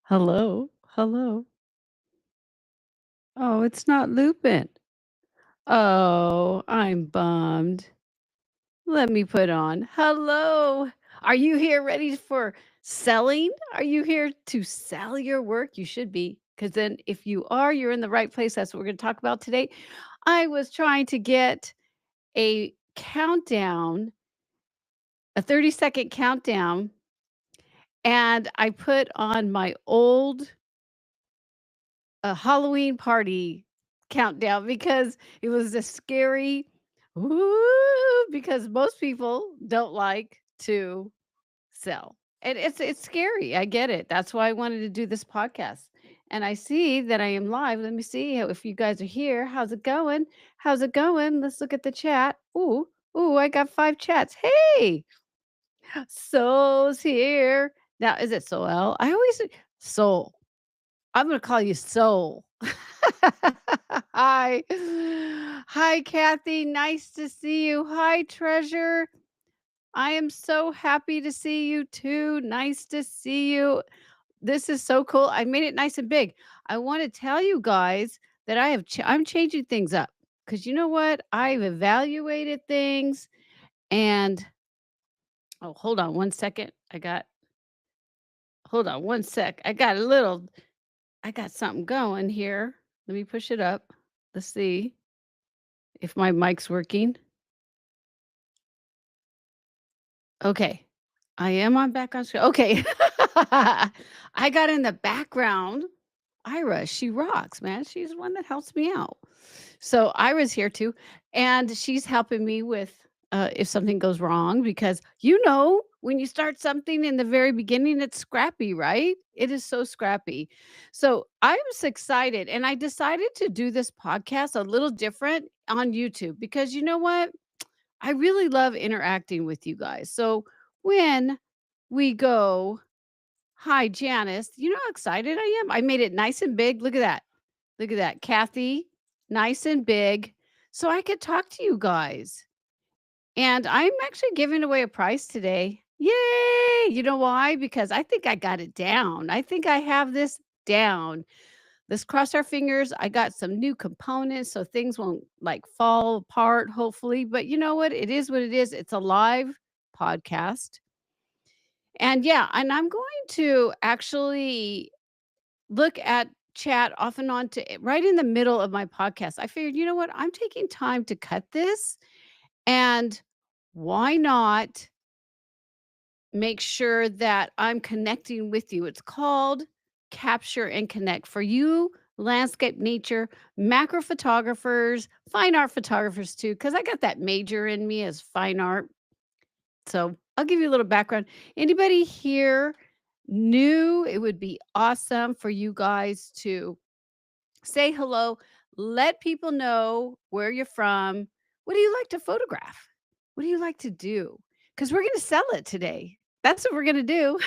Hello, hello. Oh, it's not looping. Oh, I'm bummed. Let me put on. Hello. Are you here ready for selling? Are you here to sell your work? You should be, because then if you are, you're in the right place. That's what we're going to talk about today. I was trying to get a countdown, a 30-second countdown, and I put on my old a Halloween party countdown because it was a scary "Woo," because most people don't like to sell. And it's scary. I get it. That's why I wanted to do this podcast. And I see that I am live. Let me see if you guys are here. How's it going? How's it going? Let's look at the chat. Ooh, I got 5 chats. Hey, Soul's here. Now, is it Soel? I always Soul. I'm gonna call you Soul. Hi. Hi, Kathy. Nice to see you. Hi, Treasure. I am so happy to see you too. Nice to see you. This is so cool. I made it nice and big. I want to tell you guys that I'm changing things up because you know what? I've evaluated things and oh, hold on one second. Hold on one sec. I got something going here. Let me push it up. Let's see if my mic's working. Okay. I am on back on screen. Okay. I got in the background. Ira, she rocks, man. She's one that helps me out. So Ira's here too, and she's helping me with if something goes wrong because when you start something in the very beginning, it's scrappy, right? It is so scrappy. So I was excited, and I decided to do this podcast a little different on YouTube because you know what? I really love interacting with you guys. So when we go, hi, Janice, you know how excited I am? I made it nice and big. Look at that. Look at that. Kathy, nice and big. So I could talk to you guys. And I'm actually giving away a prize today. Yay! You know why? Because I think I got it down. I think I have this down. Let's cross our fingers. I got some new components so things won't like fall apart, hopefully. But you know what? It is what it is. It's a live podcast. And yeah, and I'm going to actually look at chat off and on to right in the middle of my podcast. I figured, you know what? I'm taking time to cut this. And why not make sure that I'm connecting with you? It's called Capture and Connect for you, landscape, nature, macro photographers, fine art photographers too, because I got that major in me as fine art. So I'll give you a little background. Anybody here new? It would be awesome for you guys to say hello, let people know where you're from. What do you like to photograph? What do you like to do? Because we're going to sell it today. That's what we're going to do.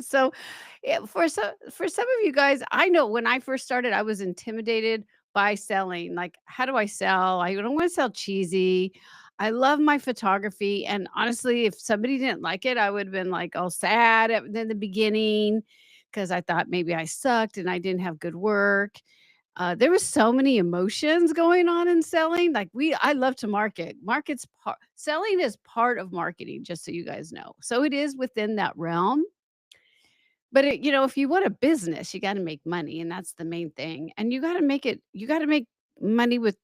So, yeah, for some of you guys, I know when I first started, I was intimidated by selling. Like, how do I sell? I don't want to sell cheesy. I love my photography, and honestly, if somebody didn't like it, I would have been like all sad in the beginning because I thought maybe I sucked and I didn't have good work. There was so many emotions going on in selling. I love to market. Selling is part of marketing, just so you guys know. So it is within that realm. But if you want a business, you got to make money, and that's the main thing. And you got to make money with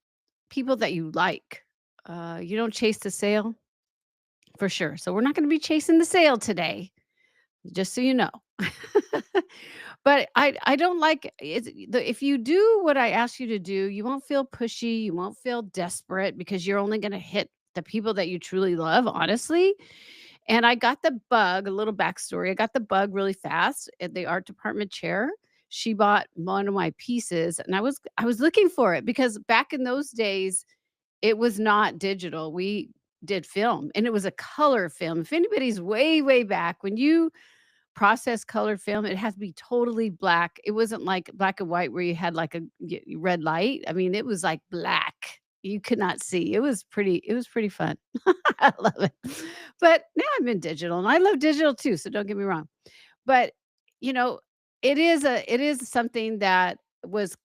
people that you like. You don't chase the sale for sure. So we're not going to be chasing the sale today, just so you know. But I don't like if you do what I ask you to do, you won't feel pushy, you won't feel desperate because you're only gonna hit the people that you truly love, honestly. And I got the bug, a little backstory. I got the bug really fast at the art department chair. She bought one of my pieces and I was looking for it because back in those days, it was not digital. We did film and it was a color film. If anybody's way, way back when you processed colored film, it has to be totally black. It wasn't like black and white where you had like a red light. I mean, it was like black. You could not see. It was pretty fun. I love it. But now I'm in digital and I love digital too, so don't get me wrong. But you know, it is something that was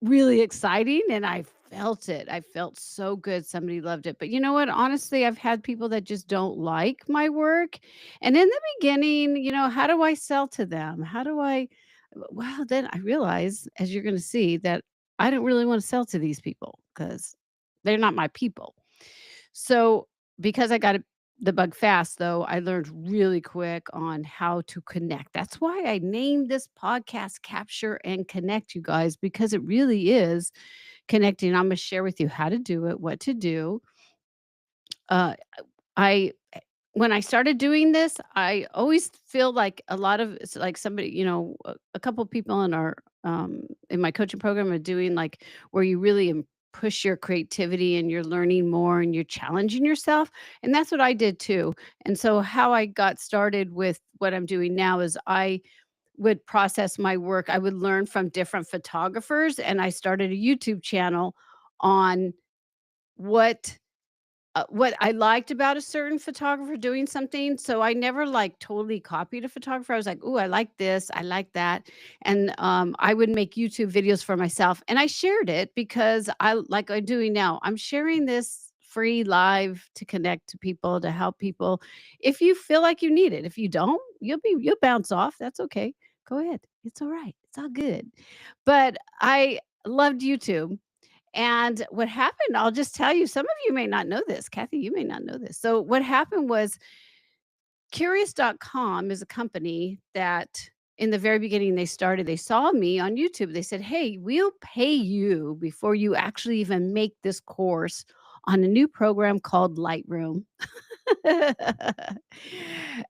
really exciting, and I felt it. I felt so good somebody loved it. But you know what? Honestly, I've had people that just don't like my work. And in the beginning, how do I sell to them? How do I well, then I realize, as you're gonna see, that I don't really wanna sell to these people because 'cause they're not my people. So, because I got the bug fast, though, I learned really quick on how to connect. That's why I named this podcast Capture and Connect, you guys, because it really is connecting. I'm gonna share with you how to do it, what to do. Uh, I when I started doing this, I always feel like a lot of it's like somebody, a couple people in my coaching program are doing like where you really push your creativity and you're learning more and you're challenging yourself. And that's what I did too. And so how I got started with what I'm doing now is I would process my work. I would learn from different photographers and I started a YouTube channel on what what I liked about a certain photographer doing something, so I never, like, totally copied a photographer. I was like, "Ooh, I like this, I like that," and, I would make YouTube videos for myself, and I shared it because like I'm doing now, I'm sharing this free live to connect to people, to help people. If you feel like you need it, if you don't, you'll bounce off, that's okay. Go ahead. It's alright. It's all good. But I loved YouTube. And what happened, I'll just tell you, some of you may not know this. Kathy, you may not know this. So, what happened was Curious.com is a company that in the very beginning they saw me on YouTube. They said, "Hey, we'll pay you before you actually even make this course on a new program called Lightroom."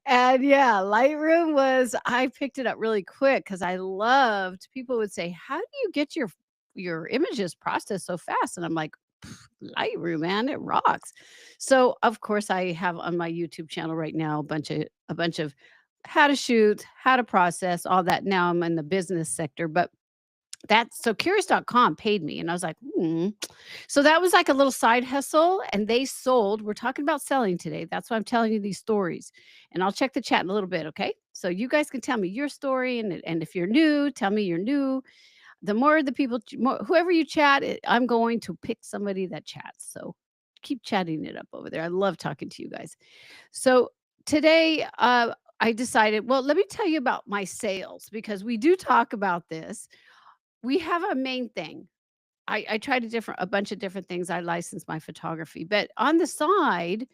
And yeah, Lightroom was I picked it up really quick because I loved people would say, "How do you get your images processed so fast?" And I'm like, Lightroom, man, it rocks. So, of course, I have on my YouTube channel right now a bunch of how to shoot, how to process, all that. Now I'm in the business sector, but that's so curious.com paid me and I was like, "Hmm." So that was like a little side hustle and they sold. We're talking about selling today. That's why I'm telling you these stories. And I'll check the chat in a little bit, okay? So you guys can tell me your story and if you're new, tell me you're new. The more the people more whoever you chat, I'm going to pick somebody that chats. So keep chatting it up over there. I love talking to you guys. So today, I decided, well, let me tell you about my sales because we do talk about this. We have a main thing. I tried a bunch of different things. I licensed my photography, but on the side,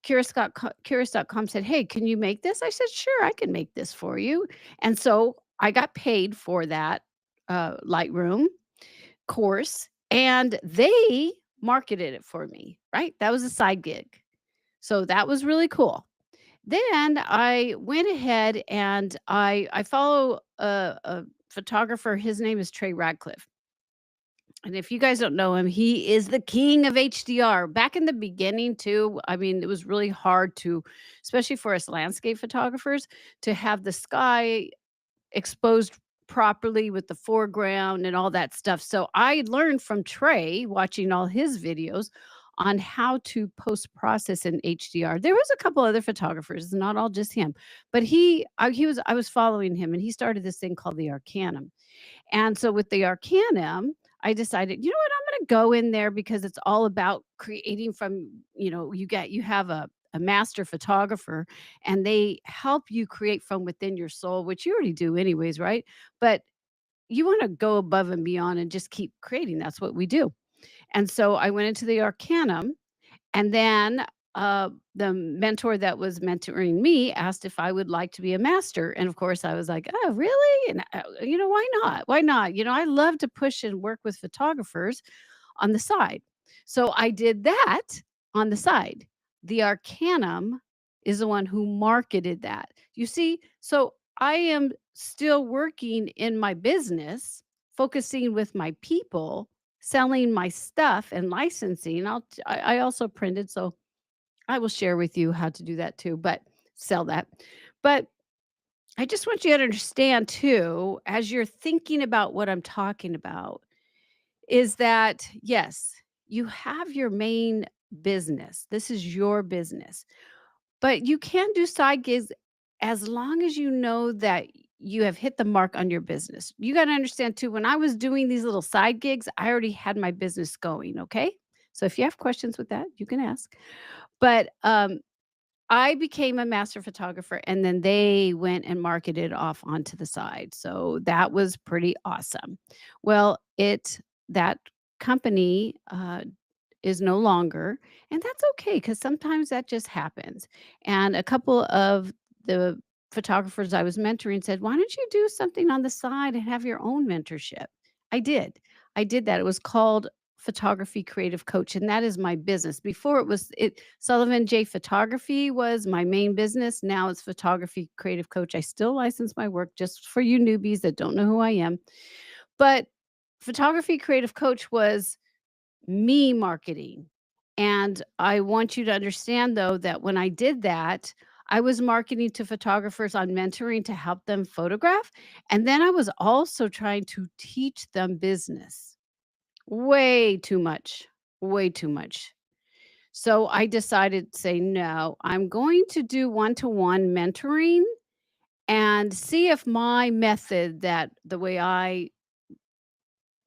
Curious.com said, "Hey, can you make this?" I said, "Sure, I can make this for you." And so I got paid for that Lightroom course, and they marketed it for me. Right, that was a side gig, so that was really cool. Then I went ahead and I follow a photographer. His name is Trey Radcliffe. And if you guys don't know him, he is the king of HDR. Back in the beginning, too, I mean, it was really hard to, especially for us landscape photographers, to have the sky exposed properly with the foreground and all that stuff. So I learned from Trey, watching all his videos on how to post process in HDR. There was a couple other photographers, not all just him, but I was following him, and he started this thing called the Arcanum. And so with the Arcanum, I decided, you know what, I'm gonna go in there because it's all about creating from, you have a master photographer and they help you create from within your soul, which you already do anyways, right? But you want to go above and beyond and just keep creating. That's what we do. And so I went into the Arcanum and then, the mentor that was mentoring me asked if I would like to be a master, and of course, I was like, "Oh, really?" And, why not? Why not? I love to push and work with photographers on the side. So I did that on the side. The Arcanum is the one who marketed that. You see? So I am still working in my business, focusing with my people, selling my stuff and licensing. I also printed, so I will share with you how to do that too, but sell that. But I just want you to understand too, as you're thinking about what I'm talking about, is that yes, you have your main business. This is your business, but you can do side gigs as long as you know that you have hit the mark on your business. You got to understand too, when I was doing these little side gigs, I already had my business going. Okay. So if you have questions with that, you can ask. But I became a master photographer and then they went and marketed off onto the side. So that was pretty awesome. Well, that company is no longer, and that's okay because sometimes that just happens. And a couple of the photographers I was mentoring said, "Why don't you do something on the side and have your own mentorship?" I did. I did that. It was called Photography Creative Coach, and that is my business. Before it Sullivan J Photography was my main business. Now it's Photography Creative Coach. I still license my work just for you newbies that don't know who I am. But Photography Creative Coach was me marketing. And I want you to understand, though, that when I did that, I was marketing to photographers on mentoring to help them photograph. And then I was also trying to teach them business. Way too much, way too much. So I decided to say, no, I'm going to do one to one mentoring and see if my method, that the way I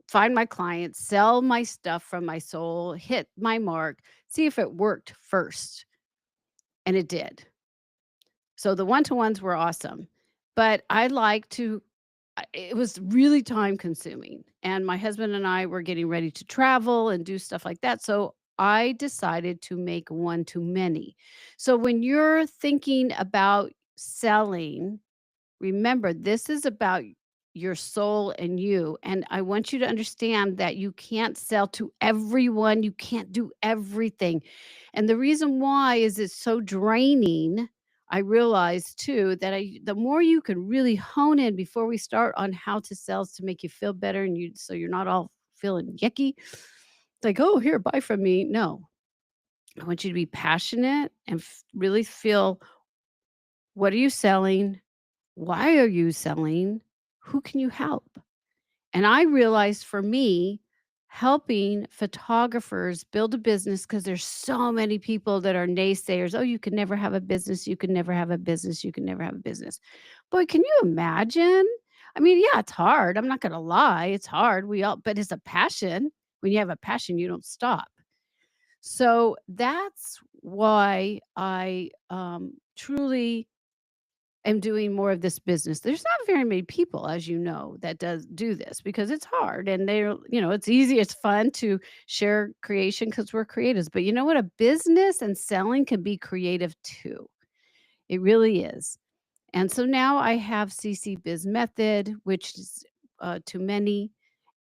find my clients, sell my stuff from my soul, hit my mark, see if it worked first. And it did. So the one-to-ones were awesome. But I like to it was really time consuming. And my husband and I were getting ready to travel and do stuff like that. So I decided to make one to many. So when you're thinking about selling, remember, this is about your soul and you. And I want you to understand that you can't sell to everyone. You can't do everything. And the reason why is it's so draining. I realize too that the more you can really hone in before we start on how to sell to make you feel better and so you're not all feeling yucky. It's like, oh, here, buy from me. No, I want you to be passionate and really feel, what are you selling? Why are you selling? Who can you help? And I realized for me, helping photographers build a business, because there's so many people that are naysayers. Oh, you can never have a business. You can never have a business. You can never have a business. Boy, can you imagine? I mean, yeah, it's hard. I'm not going to lie. It's hard. But it's a passion. When you have a passion, you don't stop. So that's why I truly am doing more of this business. There's not very many people, as you know, that do this because it's hard and it's easy, it's fun to share creation because we're creatives. But you know what? A business and selling can be creative too. It really is. And so now I have CC Biz Method, which is to many.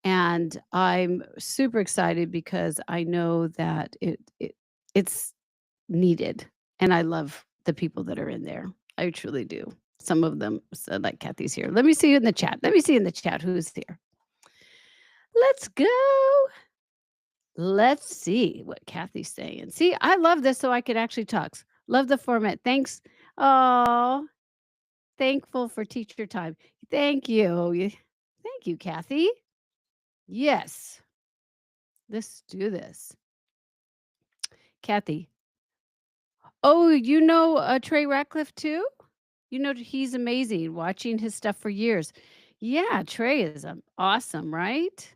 And I'm super excited because I know that it's needed, and I love the people that are in there. I truly do. Some of them said, like Kathy's here. Let me see you in the chat. Let me see in the chat who's here. Let's go. Let's see what Kathy's saying. See, I love this so I could actually talk. Love the format. Thanks. Oh, thankful for teacher time. Thank you. Thank you, Kathy. Yes. Let's do this. Kathy. Oh, you know Trey Ratcliffe too? You know, he's amazing, watching his stuff for years. Yeah, Trey is, awesome, right?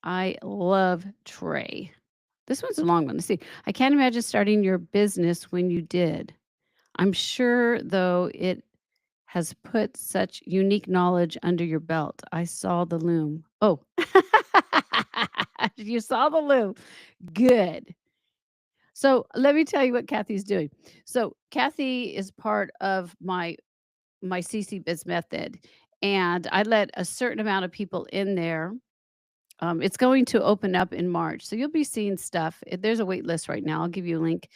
I love Trey. This one's a long one. Let's see. I can't imagine starting your business when you did. I'm sure, though, it has put such unique knowledge under your belt. I saw the loom. Oh, you saw the loom. Good. So let me tell you what Kathy's doing. So Kathy is part of my CC Biz method, and I let a certain amount of people in there. It's going to open up in March, so you'll be seeing stuff. There's a wait list right now. I'll give you a link.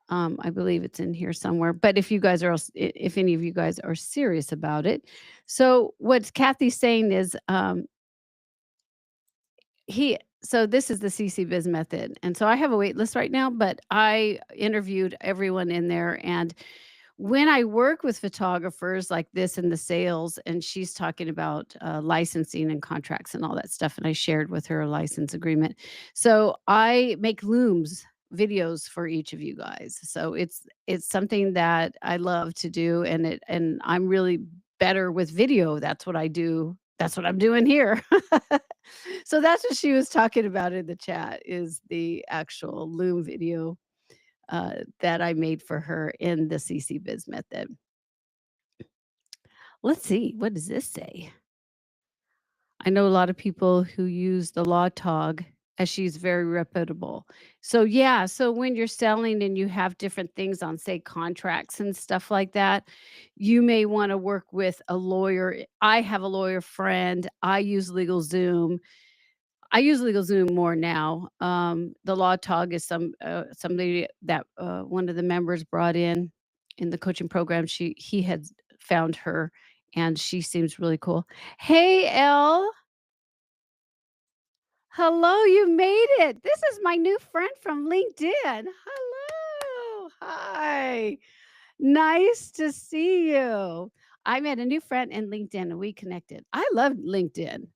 I believe it's in here somewhere. But if any of you guys are serious about it, so what Kathy's saying is, he. So this is the CC Biz method, and so I have a wait list right now. But I interviewed everyone in there, and when I work with photographers like this in the sales, and she's talking about licensing and contracts and all that stuff, and I shared with her a license agreement. So I make looms. videos for each of you guys. So it's something that I love to do, and I'm really better with video. That's what I do. That's what I'm doing here. So that's what she was talking about in the chat is the actual Loom video that I made for her in the CC Biz method. Let's see, what does this say? I know a lot of people who use the law tog as she's very reputable. So yeah, so when you're selling and you have different things on, say, contracts and stuff like that, you may want to work with a lawyer. I have a lawyer friend. I use LegalZoom. I use LegalZoom more now. The law tog is somebody that one of the members brought in the coaching program. He had found her, and she seems really cool. Hey, Elle. Hello, you made it. This is my new friend from LinkedIn. Hello. Hi. Nice to see you. I met a new friend in LinkedIn and we connected. I love LinkedIn.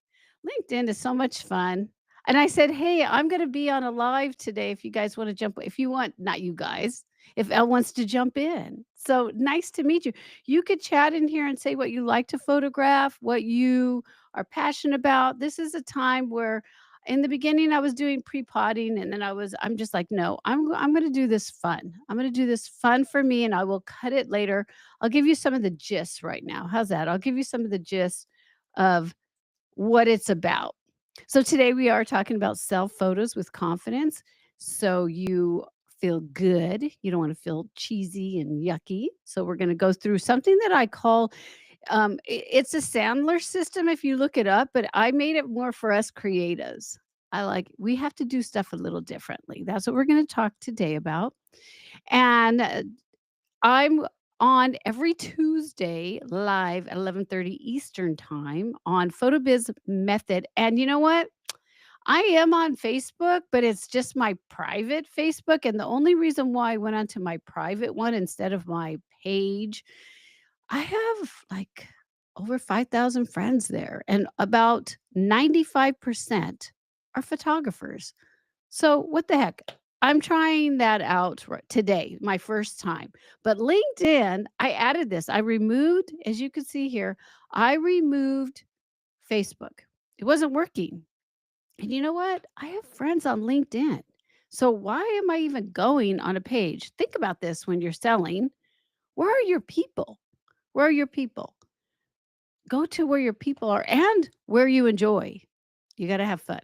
LinkedIn is so much fun. And I said, "Hey, I'm going to be on a live today if you guys want to jump if you want, not you guys, if Elle wants to jump in." So, nice to meet you. You could chat in here and say what you like to photograph, what you are passionate about. This is a time where in the beginning I was doing pre-potting and then I'm just like, "No, I'm going to do this fun. I'm going to do this fun for me and I will cut it later." I'll give you some of the gist right now. How's that? I'll give you some of the gist of what it's about. So today we are talking about self photos with confidence. So you feel good. You don't want to feel cheesy and yucky. So we're going to go through something that I call it's a Sandler system if you look it up, but I made it more for us creatives. We have to do stuff a little differently. That's what we're going to talk today about. And I'm on every Tuesday live at 11:30 Eastern time on PhotoBiz Method. And you know what? I am on Facebook, but it's just my private Facebook. And the only reason why I went onto my private one instead of my page, I have like over 5,000 friends there, and about 95% are photographers. So what the heck? I'm trying that out today, my first time. But LinkedIn, I added this. I removed, as you can see here, I removed Facebook. It wasn't working. And you know what? I have friends on LinkedIn. So why am I even going on a page? Think about this when you're selling. Where are your people? Where are your people? Go to where your people are and where you enjoy. You got to have fun.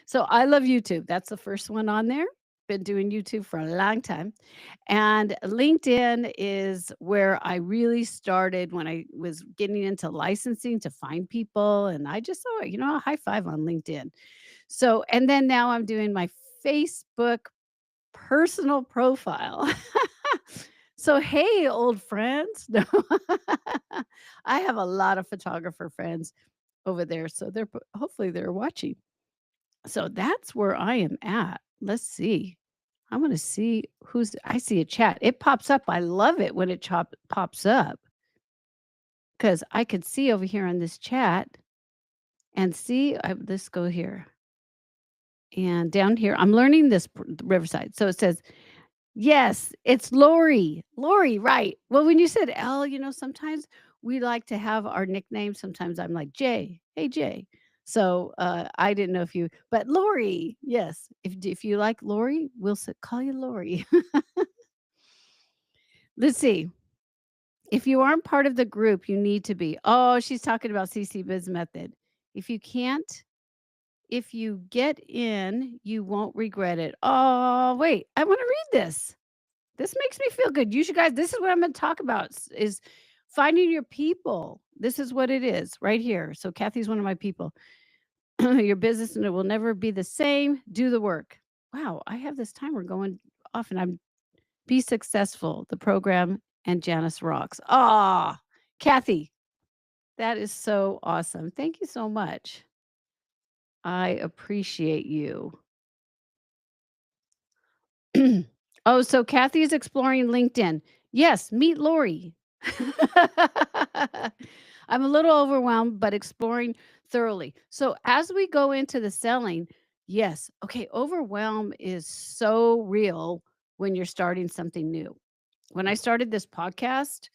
So I love YouTube. That's the first one on there. Been doing YouTube for a long time. And LinkedIn is where I really started when I was getting into licensing to find people. And I just saw, a high five on LinkedIn. So, and then now I'm doing my Facebook personal profile. So, hey, old friends. No. I have a lot of photographer friends over there. So hopefully they're watching. So that's where I am at. Let's see. I want to see I see a chat. It pops up. I love it when it pops up because I could see over here on this chat and see. Let's go here and down here. I'm learning this Riverside. So it says, yes, it's Lori. Lori, right. Well, when you said L, sometimes we like to have our nickname. Sometimes I'm like Jay. Hey, Jay. So I didn't know but Lori, yes. If you like Lori, we'll call you Lori. Let's see. If you aren't part of the group, you need to be. Oh, she's talking about CC Biz Method. If you can't, if you get in, you won't regret it. Oh, wait. I want to read this. This makes me feel good. You should guys, this is what I'm going to talk about is finding your people. This is what it is right here. So Kathy's one of my people. Your business and it will never be the same. Do the work. Wow, I have this timer going off and I'm be successful. The program and Janice rocks. Ah, Kathy, that is so awesome. Thank you so much. I appreciate you. Oh, so Kathy is exploring LinkedIn. Yes, meet Lori. I'm a little overwhelmed, but exploring thoroughly. So as we go into the selling, Yes. Okay, overwhelm is so real when you're starting something new. When I started this podcast,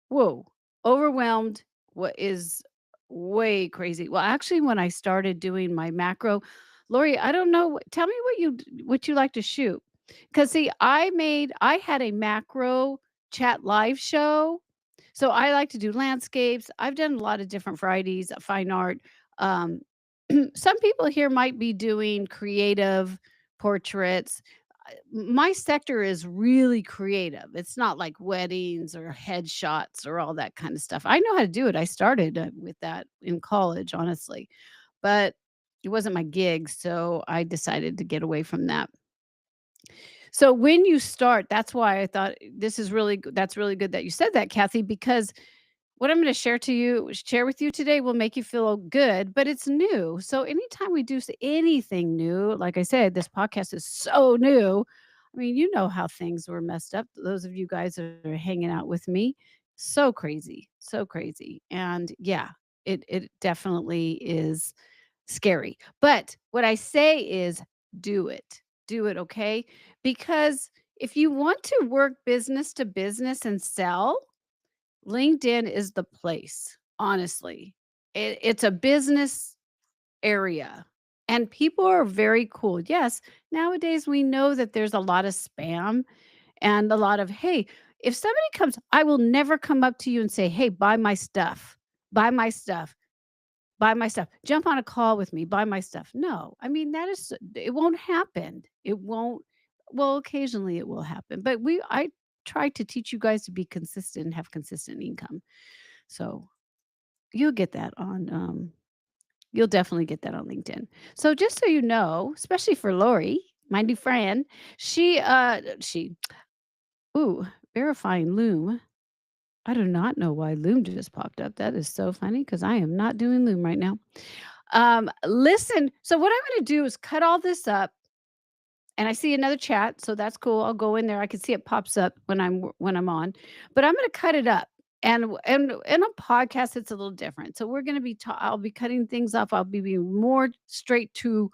whoa, overwhelmed, what is way crazy. Well, actually, when I started doing my macro, Lori, I don't know. Tell me what you like to shoot. Because see, I had a macro chat live show. So I like to do landscapes. I've done a lot of different varieties of fine art. Um, some people here might be doing creative portraits. My sector is really creative. It's not like weddings or headshots or all that kind of stuff. I know how to do it. I started with that in college, honestly, but it wasn't my gig. So I decided to get away from that. So when you start, that's why I thought that's really good that you said that, Kathy, because what I'm gonna share with you today will make you feel good, but it's new. So anytime we do anything new, like I said, this podcast is so new. I mean, you know how things were messed up. Those of you guys that are hanging out with me, so crazy, so crazy. And yeah, it definitely is scary. But what I say is do it. Do it, okay? Because if you want to work business to business and sell, LinkedIn is the place, honestly. It's a business area, and people are very cool. Yes, nowadays we know that there's a lot of spam and a lot of, "Hey," if somebody comes, I will never come up to you and say, "Hey, buy my stuff. Buy my stuff. Buy my stuff. Jump on a call with me. Buy my stuff." No, I mean, it won't happen. It won't well, occasionally it will happen, but I try to teach you guys to be consistent and have consistent income. So, you'll get that on, you'll definitely get that on LinkedIn. So just so you know, especially for Lori, my new friend, she ooh, verifying Loom. I do not know why Loom just popped up. That is so funny because I am not doing Loom right now. Listen, so what I'm gonna do is cut all this up and I see another chat, so that's cool. I'll go in there. I can see it pops up when I'm on, but I'm gonna cut it up. And in a podcast, it's a little different. So we're gonna be I'll be cutting things off. I'll be being more straight to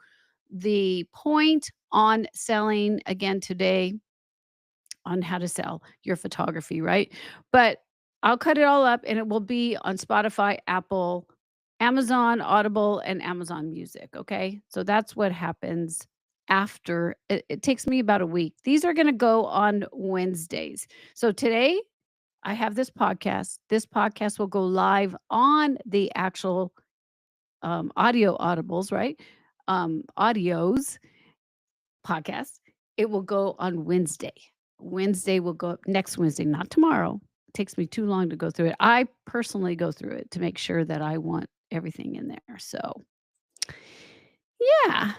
the point on selling again today on how to sell your photography, right? But I'll cut it all up and it will be on Spotify, Apple, Amazon Audible, and Amazon Music. Okay. So that's what happens after it takes me about a week. These are going to go on Wednesdays. So today I have this podcast. This podcast will go live on the actual audio audibles, right? Audios podcast. It will go on Wednesday. Wednesday will go up next Wednesday, not tomorrow. It takes me too long to go through it. I personally go through it to make sure that I want everything in there. So, yeah.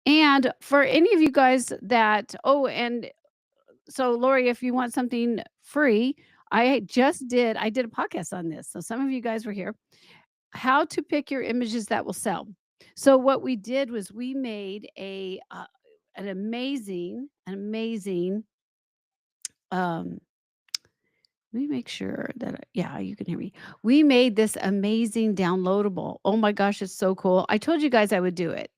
And for any of you guys that, oh, and so Lori, if you want something free, I did a podcast on this. So some of you guys were here. How to pick your images that will sell. So what we did was we made an amazing um let me make sure that yeah, you can hear me. We made this amazing downloadable. Oh my gosh, it's so cool. I told you guys I would do it.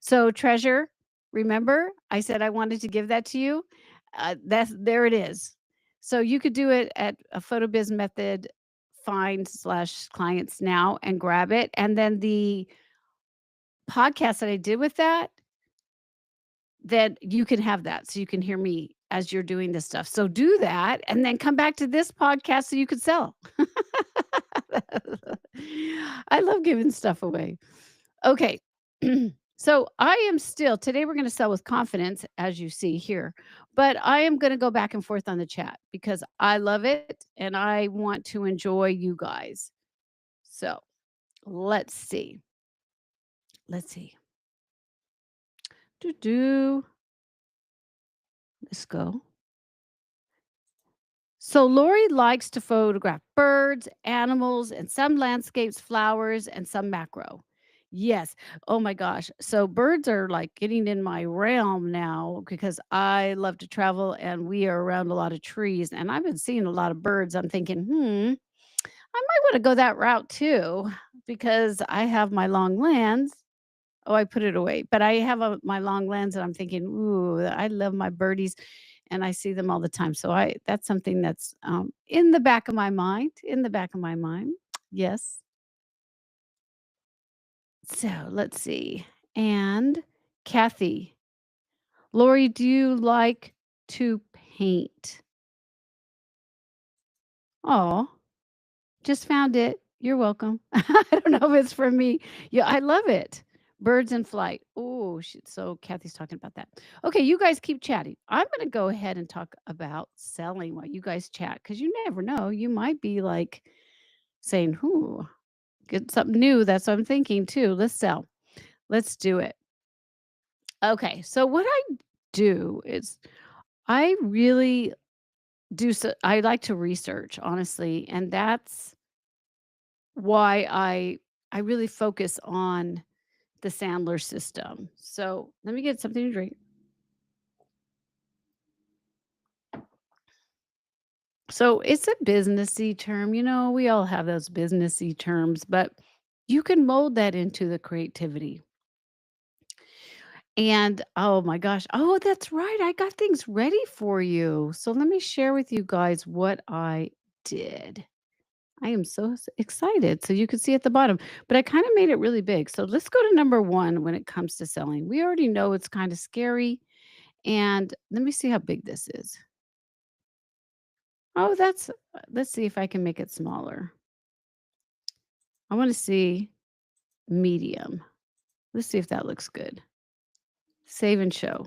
So treasure, remember I said I wanted to give that to you? That's there it is. So you could do it at a PhotoBiz method find/clients now and grab it. And then the podcast that I did with that, then you can have that so you can hear me as you're doing this stuff. So do that and then come back to this podcast so you could sell. I love giving stuff away. Okay. So I am still today we're going to sell with confidence as you see here. But I am going to go back and forth on the chat because I love it and I want to enjoy you guys. So, let's see. Let's see. Do do. Let's go. So Lori likes to photograph birds, animals, and some landscapes, flowers, and some macro. Yes. Oh my gosh. So birds are like getting in my realm now because I love to travel and we are around a lot of trees and I've been seeing a lot of birds. I'm thinking, I might want to go that route too because I have my long lands Oh, I put it away, but I have my long lens and I'm thinking, "Ooh, I love my birdies," and I see them all the time. So I that's something that's, in the back of my mind, in the back of my mind. Yes. So, let's see. And Kathy, Lori, do you like to paint? Oh. Just found it. You're welcome. I don't know if it's for me. Yeah, I love it. Birds in flight. Oh, so Kathy's talking about that. Okay, you guys keep chatting. I'm going to go ahead and talk about selling while you guys chat because you never know. You might be like saying, "Who get something new." That's what I'm thinking too. Let's sell. Let's do it. Okay, so what I do is I really do. So I like to research, honestly, and that's why I really focus on the Sandler system. So, let me get something to drink. So, it's a businessy term, we all have those businessy terms, but you can mold that into the creativity. And oh my gosh, oh, that's right. I got things ready for you. So, let me share with you guys what I did. I am so excited. So you can see at the bottom, but I kind of made it really big. So let's go to number one when it comes to selling. We already know it's kind of scary. And let me see how big this is. Oh, let's see if I can make it smaller. I want to see medium. Let's see if that looks good. Save and show.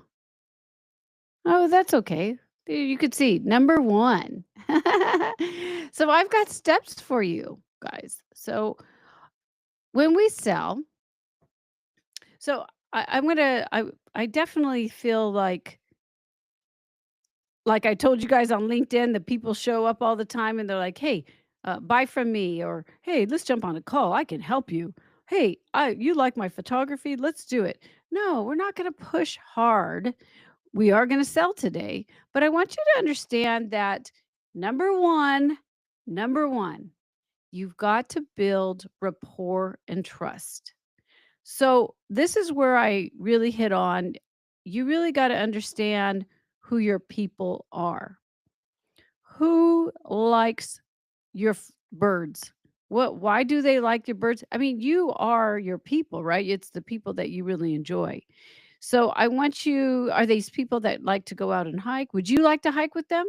Oh, that's okay. There you could see number one. So I've got steps for you guys. So when we sell, so I'm gonna I definitely feel like I told you guys on LinkedIn that people show up all the time and they're like, "Hey, buy from me," or "Hey, let's jump on a call. I can help you. Hey, you like my photography? Let's do it." No, we're not going to push hard. We are going to sell today, but I want you to understand that number one, number one, you've got to build rapport and trust. So this is where I really hit on. You really got to understand who your people are. Who likes your birds? Why do they like your birds? I mean, you are your people, right? It's the people that you really enjoy. So I want you are these people that like to go out and hike? Would you like to hike with them?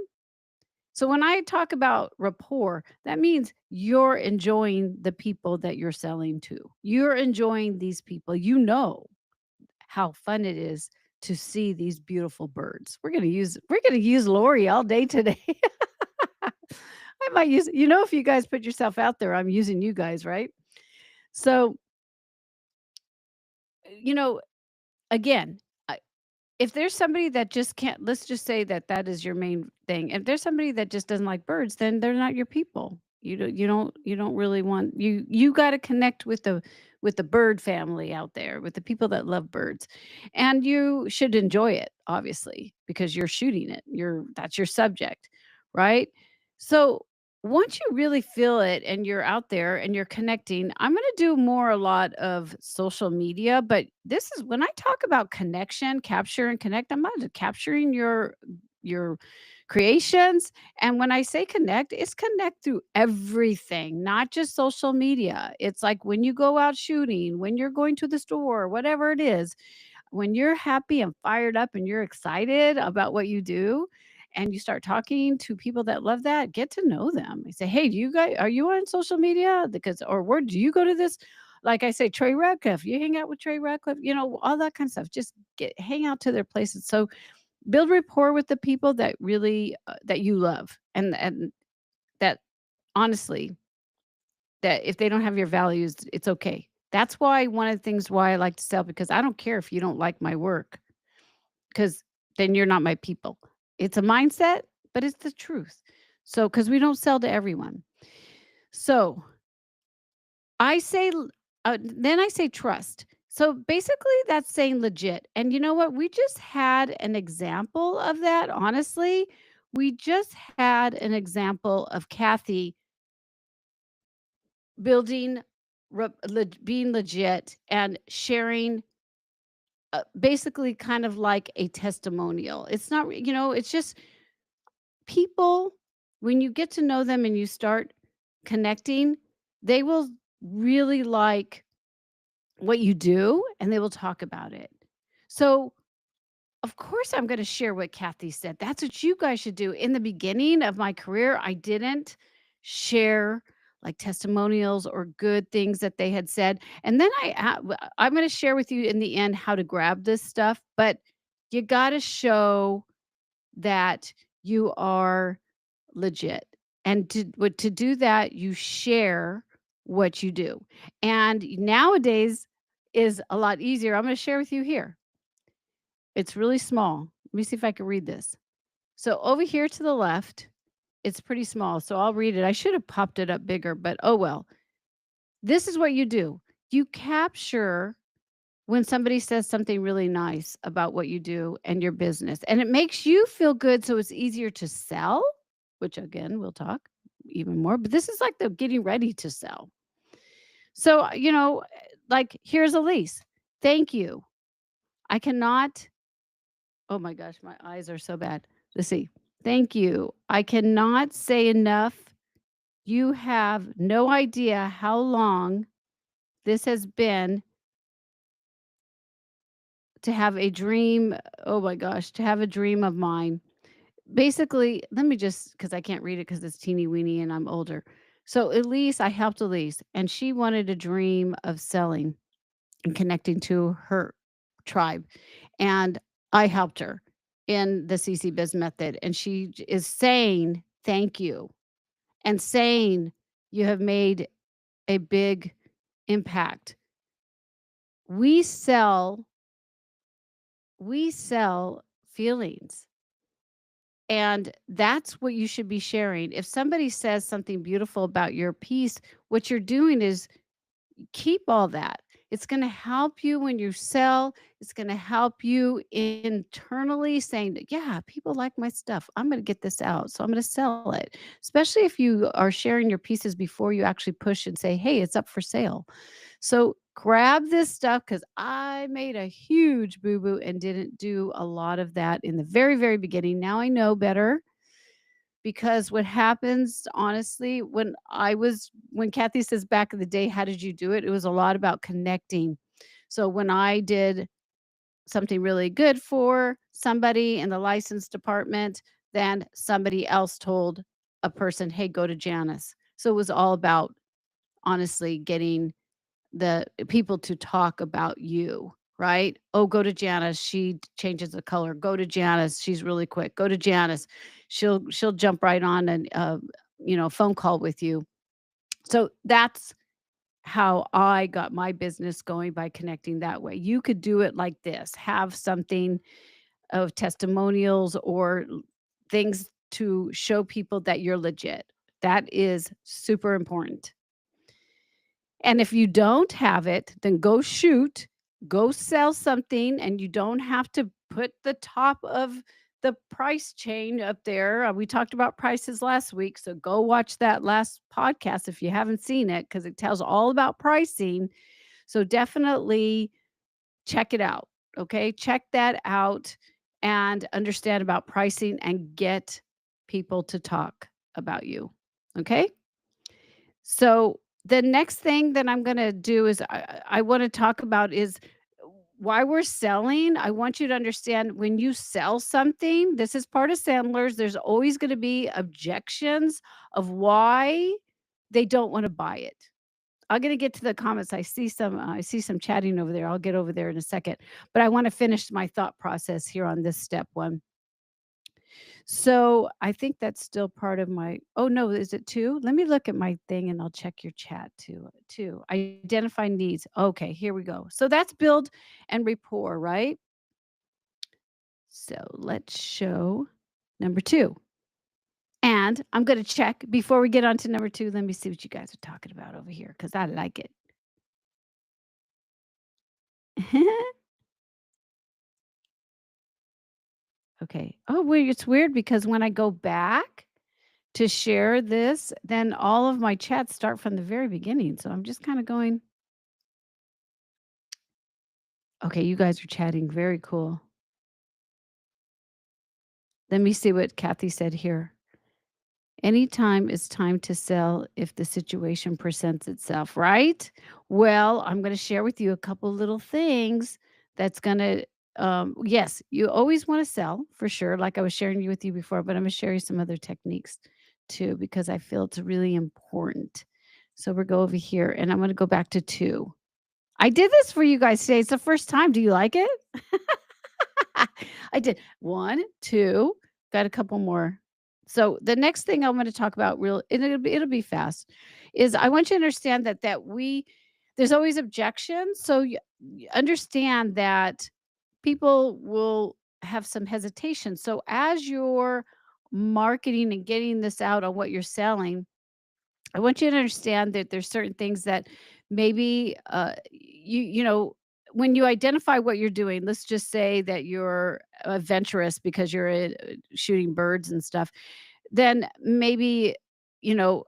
So when I talk about rapport, that means you're enjoying the people that you're selling to. You're enjoying these people. You know how fun it is to see these beautiful birds. We're gonna use Lori all day today. I might use if you guys put yourself out there, I'm using you guys, right? So, you know, again, if there's somebody that just can't let's just say that that is your main thing. If there's somebody that just doesn't like birds, then they're not your people. You don't really want you gotta connect with the bird family out there, with the people that love birds. And you should enjoy it, obviously, because you're shooting it. That's your subject, right? So once you really feel it and you're out there and you're connecting, I'm going to do more a lot of social media, but this is when I talk about connection, capture and connect, I'm not capturing your creations. And when I say connect, it's connect through everything, not just social media. It's like when you go out shooting, when you're going to the store, whatever it is, when you're happy and fired up and you're excited about what you do and you start talking to people that love that, get to know them. I say, "Hey, do you guys are you on social media? Because or where do you go to this?" Like I say, Trey Radcliffe, you hang out with Trey Radcliffe, all that kind of stuff. Just hang out to their places. So build rapport with the people that really that you love and that honestly that if they don't have your values, it's okay. That's why one of the things why I like to sell because I don't care if you don't like my work. 'Cause then you're not my people. It's a mindset, but it's the truth. So, because we don't sell to everyone. So, I say then I say trust. So, basically, that's saying legit. And you know what? We just had an example of that, honestly. We just had an example of Kathy building being legit and sharing basically kind of like a testimonial. It's not, it's just people, when you get to know them and you start connecting, they will really like what you do and they will talk about it. So, of course, I'm going to share what Kathy said. That's what you guys should do. In the beginning of my career, I didn't share like testimonials or good things that they had said. And then I'm going to share with you in the end how to grab this stuff, but you got to show that you are legit. And to do that, you share what you do. And nowadays is a lot easier. I'm going to share with you here. It's really small. Let me see if I can read this. So over here to the left, it's pretty small. So I'll read it. I should have popped it up bigger, but oh well. This is what you do. You capture when somebody says something really nice about what you do and your business, and it makes you feel good, so it's easier to sell, which again, we'll talk even more, but this is like the getting ready to sell. So, like here's Elise. Thank you. I cannot Oh my gosh, my eyes are so bad. Let's see. Thank you. I cannot say enough. You have no idea how long this has been to have a dream. Oh my gosh, to have a dream of mine. Basically, let me just, because I can't read it because it's teeny weeny and I'm older. So, Elise, I helped Elise, and she wanted a dream of selling and connecting to her tribe. And I helped her in the CC Biz method. And she is saying, thank you, and saying, you have made a big impact. We sell, we sell feelings. And that's what you should be sharing. If somebody says something beautiful about your piece, what you're doing is keep all that. It's going to help you when you sell. It's going to help you internally saying, yeah, people like my stuff. I'm going to get this out. So I'm going to sell it. Especially if you are sharing your pieces before you actually push and say, hey, it's up for sale. So grab this stuff because I made a huge boo boo and didn't do a lot of that in the very, very beginning. Now I know better because what happens, honestly, when Kathy says back in the day, how did you do it? It was a lot about connecting. So when I did something really good for somebody in the license department, then somebody else told a person, hey, go to Janice. So it was all about honestly getting the people to talk about you, right? Oh, go to Janice. She changes the color. Go to Janice. She's really quick. Go to Janice. She'll jump right on and phone call with you. So that's how I got my business going by connecting that way. You could do it like this. Have something of testimonials or things to show people that you're legit. That is super important. And if you don't have it, then go shoot, go sell something, and you don't have to put the top of the price chain up there. We talked about prices last week, so go watch that last podcast if you haven't seen it because it tells all about pricing. So definitely check it out. Okay, check that out and understand about pricing and get people to talk about you. Okay. So the next thing that I'm gonna do is I wanna talk about is why we're selling. I want you to understand when you sell something, this is part of Sandler's, there's always gonna be objections of why they don't wanna buy it. I'm gonna get to the comments. I see some chatting over there. I'll get over there in a second, but I wanna finish my thought process here on this step one. So, I think that's still part of my oh, no, is it 2? Let me look at my thing and I'll check your chat too. 2, identify needs. Okay, here we go. So that's build and rapport, right? So let's show number 2. And I'm gonna check before we get on to number 2, let me see what you guys are talking about over here because I like it. Okay. Oh, well, it's weird because when I go back to share this, then all of my chats start from the very beginning. So I'm just kind of going, Okay, you guys are chatting. Very cool. Let me see what Kathy said here. Anytime is time to sell if the situation presents itself, right? Well, I'm going to share with you a couple little things that's going to, yes, you always want to sell for sure, like I was sharing with you before, but I'm going to share you some other techniques too, because I feel it's really important. So we'll go over here and I'm going to go back to two. I did this for you guys today. It's the first time. Do you like it? I did 1, 2, got a couple more. So the next thing I'm gonna talk about real and it'll be fast, is I want you to understand that there's always objections, so you understand that people will have some hesitation. So as you're marketing and getting this out on what you're selling, I want you to understand that there's certain things that maybe when you identify what you're doing, let's just say that you're adventurous because you're shooting birds and stuff, then maybe you know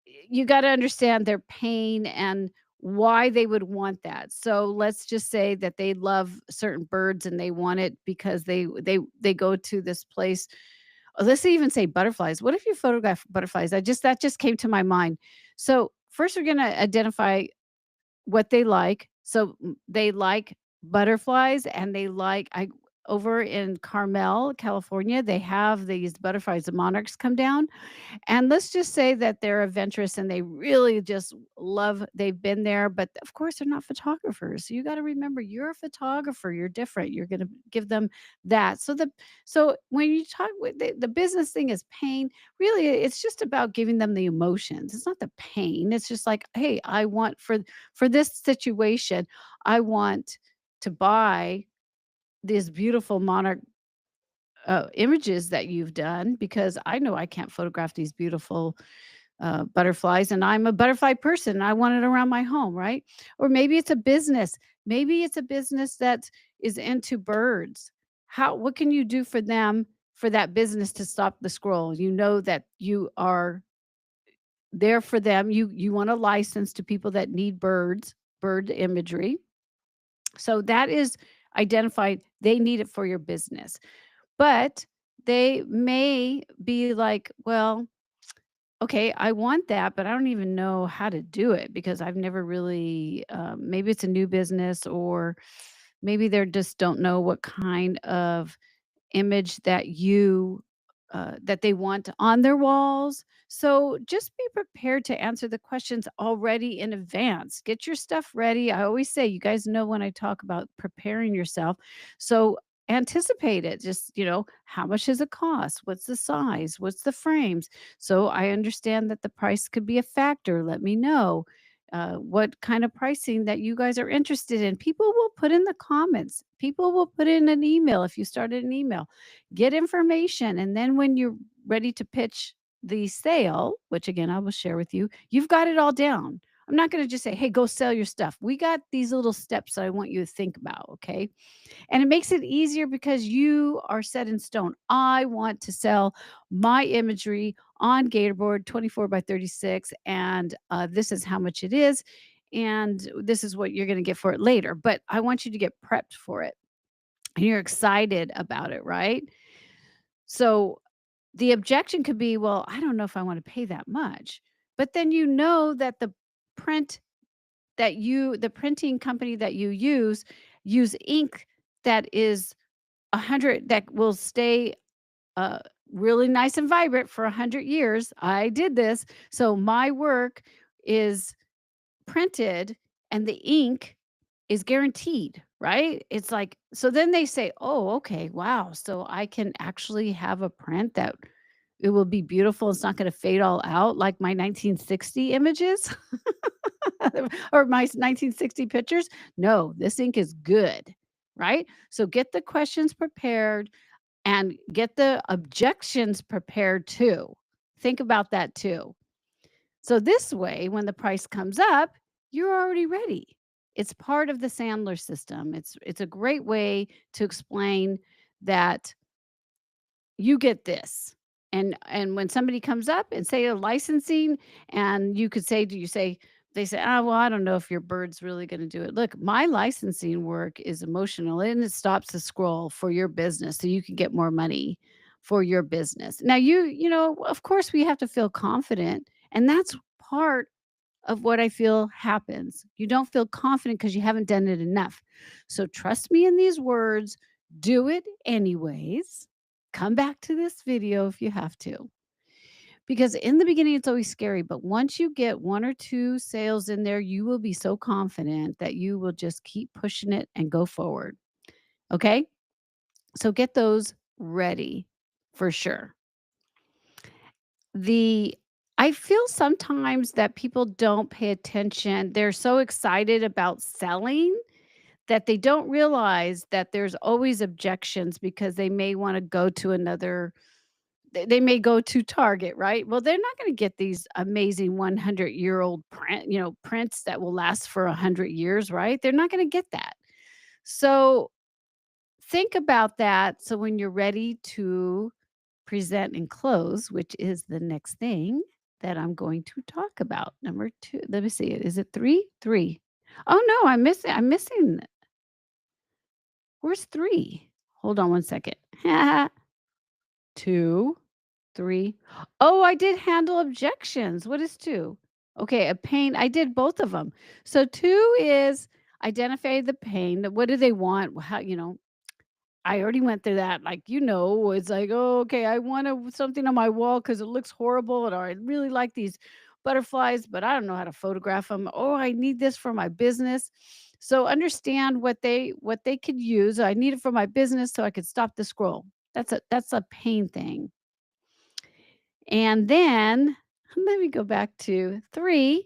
you got to understand their pain and why they would want that. So let's just say that they love certain birds and they want it because they go to this place. Let's even say butterflies. What if you photograph butterflies? That just came to my mind. So first, we're going to identify what they like. So they like butterflies, and they like I over in Carmel, California. They have these butterflies. The monarchs come down, and let's just say that they're adventurous and they really just they've been there, but of course they're not photographers. So you got to remember you're a photographer, you're different. You're going to give them that. So when you talk with the business thing is pain, really it's just about giving them the emotions. It's not the pain. It's just like, hey, I want for this situation, I want to buy this beautiful monarch images that you've done because I know I can't photograph these beautiful butterflies, and I'm a butterfly person. I want it around my home, right? Or maybe it's a business. Maybe it's a business that is into birds. What can you do for them for that business to stop the scroll? You know that you are there for them. You want a license to people that need bird imagery. So that is identified. They need it for your business. But they may be like, "Well, okay, I want that, but I don't even know how to do it because I've never really" maybe it's a new business, or maybe they just don't know what kind of image that they want on their walls. So just be prepared to answer the questions already in advance. Get your stuff ready. I always say, you guys know when I talk about preparing yourself. So anticipate it. Just, how much does it cost? What's the size? What's the frames? So I understand that the price could be a factor. Let me know. What kind of pricing that you guys are interested in. People will put in the comments. People will put in an email if you started an email. Get information, and then when you're ready to pitch the sale, which again I will share with you, you've got it all down. I'm not going to just say, "Hey, go sell your stuff." We got these little steps that I want you to think about, okay? And it makes it easier because you are set in stone. I want to sell my imagery on Gatorboard 24 by 36, and this is how much it is, and this is what you're going to get for it later. But I want you to get prepped for it, and you're excited about it, right? So the objection could be, well, I don't know if I want to pay that much. But then you know that print the printing company that you use ink that is 100 that will stay uh really nice and vibrant for 100 years. I did this. So my work is printed and the ink is guaranteed, right? It's like, so then they say, "Oh, okay, wow. So I can actually have a print that it will be beautiful. It's not going to fade all out like my 1960 images or my 1960 pictures. No, this ink is good." Right? So get the questions prepared and get the objections prepared too. Think about that too. So this way, when the price comes up, you're already ready. It's part of the Sandler system. It's a great way to explain that you get this. And when somebody comes up and say a licensing, and you could say, do you say they say, "Ah, well, I don't know if your bird's really gonna do it." Look, my licensing work is emotional, and it stops the scroll for your business so you can get more money for your business. Now of course, we have to feel confident, and that's part of what I feel happens. You don't feel confident because you haven't done it enough. So trust me in these words, do it anyways. Come back to this video if you have to. Because in the beginning, it's always scary, but once you get 1 or 2 sales in there, you will be so confident that you will just keep pushing it and go forward. Okay? So get those ready for sure. The I feel sometimes that people don't pay attention. They're so excited about selling that they don't realize that there's always objections because they may wanna go to another they may go to Target, right? Well, they're not gonna get these amazing 100-year-old prints that will last for 100 years, right? They're not gonna get that. So, think about that so when you're ready to present and close, which is the next thing that I'm going to talk about. Number 2, let me see, is it 3? 3. Oh, no, I'm missing where's 3? Hold on one second. 2, 3. Oh, I did handle objections. What is 2? Okay, a pain. I did both of them. So 2 is identify the pain. What do they want? How. I already went through that. Like, it's like, oh, okay, I want something on my wall because it looks horrible. Or I really like these butterflies, but I don't know how to photograph them. Oh, I need this for my business. So understand what they could use. I need it for my business so I could stop the scroll. That's a pain thing. And then let me go back to 3.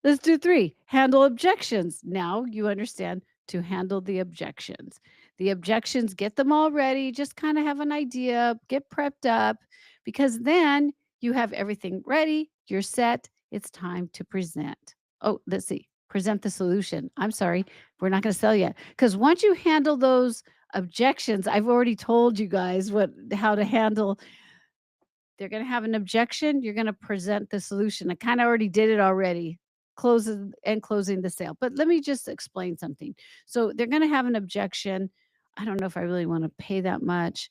Let's do 3. Handle objections. Now you understand to handle the objections. The objections, get them all ready, just kinda have an idea, get prepped up, because then you have everything ready, you're set, it's time to present. Oh, let's see, present the solution. I'm sorry, we're not gonna sell yet. Because once you handle those objections, I've already told you guys how to handle. They're gonna have an objection, you're gonna present the solution. I kinda already did it already, closing the sale. But let me just explain something. So they're gonna have an objection. I don't know if I really wanna pay that much,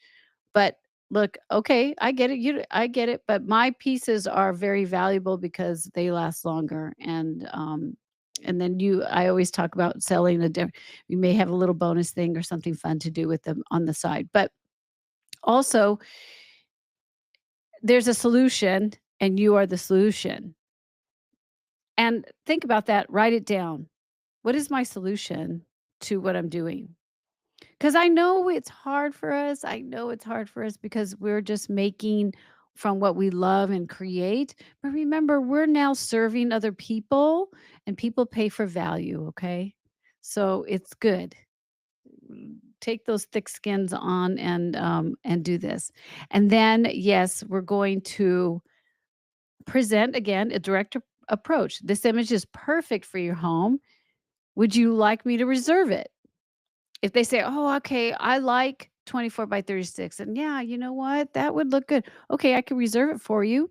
but look, okay, I get it, I get it, but my pieces are very valuable because they last longer, and then I always talk about selling you may have a little bonus thing or something fun to do with them on the side. But also there's a solution and you are the solution. And think about that, write it down. What is my solution to what I'm doing? Because I know it's hard for us. I know it's hard for us because we're just making from what we love and create. But remember, we're now serving other people and people pay for value, okay? So it's good. Take those thick skins on and do this. And then yes, we're going to present again a direct approach. This image is perfect for your home. Would you like me to reserve it? If they say, "Oh, okay, I like 24 by 36." And yeah, you know what? That would look good. Okay, I can reserve it for you.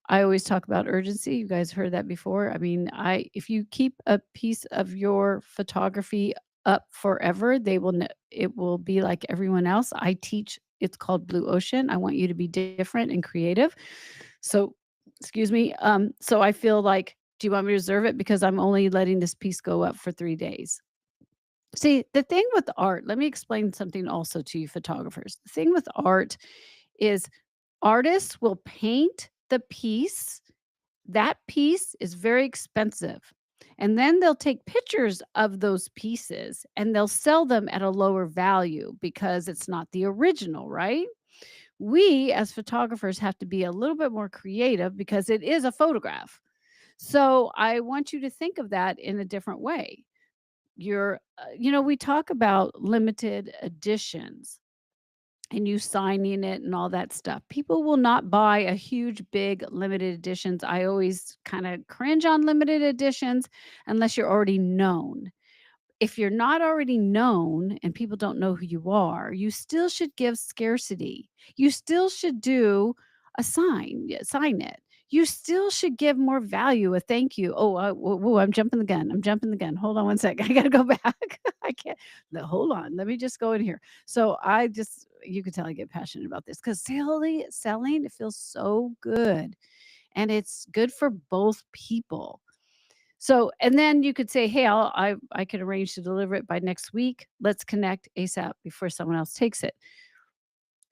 I always talk about urgency. You guys heard that before. I mean, I if you keep a piece of your photography up forever, it will be like everyone else. I teach it's called Blue Ocean. I want you to be different and creative. So, excuse me. So I feel like, do you want me to reserve it because I'm only letting this piece go up for 3 days? See, the thing with art, let me explain something also to you photographers. The thing with art is artists will paint the piece. That piece is very expensive. And then they'll take pictures of those pieces and they'll sell them at a lower value because it's not the original, right? We as photographers have to be a little bit more creative because it is a photograph. So I want you to think of that in a different way. We talk about limited editions and you signing it and all that stuff. People will not buy a huge, big limited editions. I always kind of cringe on limited editions unless you're already known. If you're not already known and people don't know who you are, you still should give scarcity. You still should do sign it. you still should give more value, a thank you. Oh, whoa, I'm jumping the gun. I'm jumping the gun. Hold on one sec. I gotta go back. I can't. No, hold on. Let me just go in here. So I just, you can tell I get passionate about this because selling, it feels so good, and it's good for both people. So, and then you could say, "Hey, I can arrange to deliver it by next week. Let's connect ASAP before someone else takes it."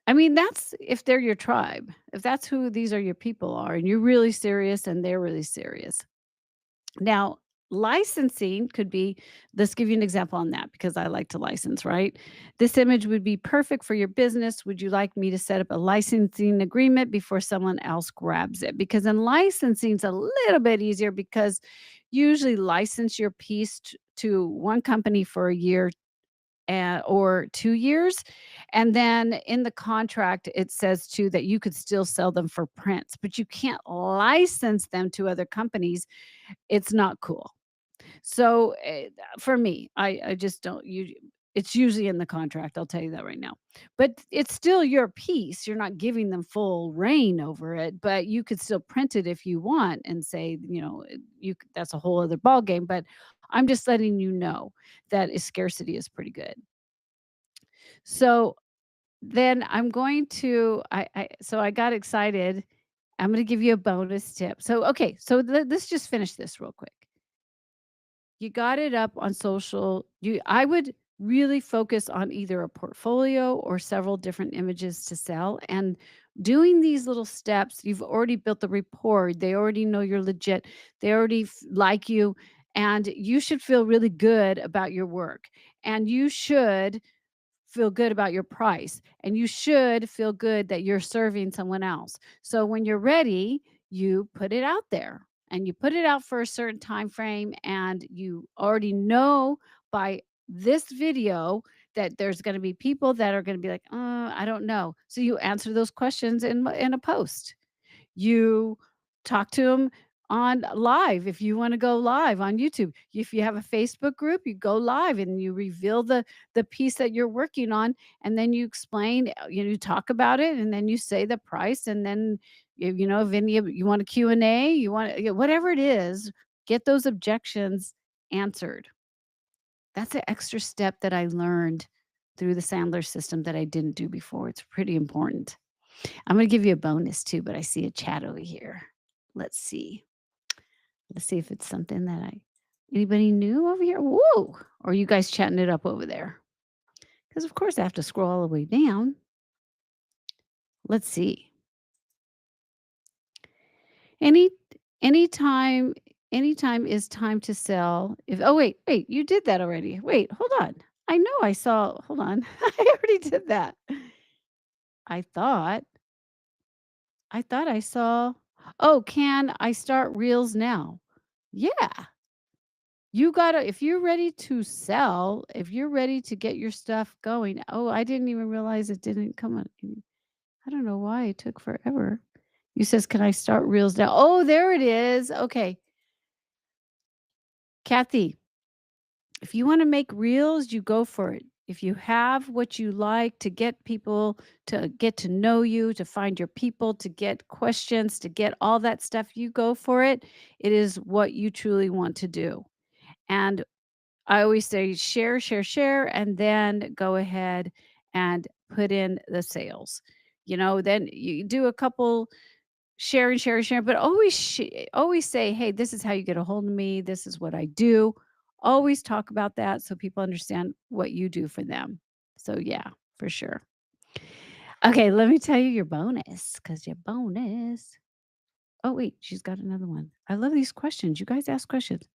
I mean, that's if they're your tribe. If that's who these are your people are, and you're really serious and they're really serious. Now, licensing could be, let's give you an example on that because I like to license, right? This image would be perfect for your business. Would you like me to set up a licensing agreement before someone else grabs it? Because in licensing, it's a little bit easier because usually license your piece to one company for a year or 2 years, and then in the contract, it says too that you could still sell them for prints, but you can't license them to other companies. It's not cool. So, for me, I just don't it's usually in the contract, I'll tell you that right now. But it's still your piece, you're not giving them full reign over it, but you could still print it if you want and say, that's a whole other ballgame, but I'm just letting you know that scarcity is pretty good. So, then I'm going to I got excited. I'm gonna give you a bonus tip. So, okay, so let's just finish this real quick. You got it up on social. I would really focus on either a portfolio or several different images to sell. And doing these little steps, you've already built the rapport. They already know you're legit. They already like you. And you should feel really good about your work. And you should feel good about your price, and you should feel good that you're serving someone else. So when you're ready, you put it out there, and you put it out for a certain time frame, and you already know by this video that there's going to be people that are going to be like, I don't know. So you answer those questions in a post. You talk to them on live if you wanna go live on YouTube. If you have a Facebook group, you go live and you reveal the piece that you're working on, and then you explain, you talk about it, and then you say the price, and then, if any of you want a Q&A, you want whatever it is, get those objections answered. That's an extra step that I learned through the Sandler system that I didn't do before. It's pretty important. I'm gonna give you a bonus too, but I see a chat over here. Let's see. Let's see if it's something that I anybody new over here? Whoa! Or are you guys chatting it up over there? Because of course I have to scroll all the way down. Let's see. Any anytime anytime is time to sell. If wait, you did that already. Wait, hold on. I know I saw hold on. I already did that. I thought I saw. Oh, can I start reels now? Yeah. You gotta if you're ready to sell, if you're ready to get your stuff going. Oh, I didn't even realize it didn't come on. I don't know why it took forever. You says, "Can I start reels now?" Oh, there it is. Okay. Kathy, if you want to make reels, you go for it. If you have what you like to get people to get to know you, to find your people, to get questions, to get all that stuff, you go for it. It is what you truly want to do. And I always say share, share, share, and then go ahead and put in the sales. Then you do a couple sharing, sharing, sharing, but always say, "Hey, this is how you get a hold of me. This is what I do." Always talk about that so people understand what you do for them. So yeah, for sure. Okay, let me tell you your bonus because your bonus. Oh wait, she's got another one. I love these questions. You guys ask questions.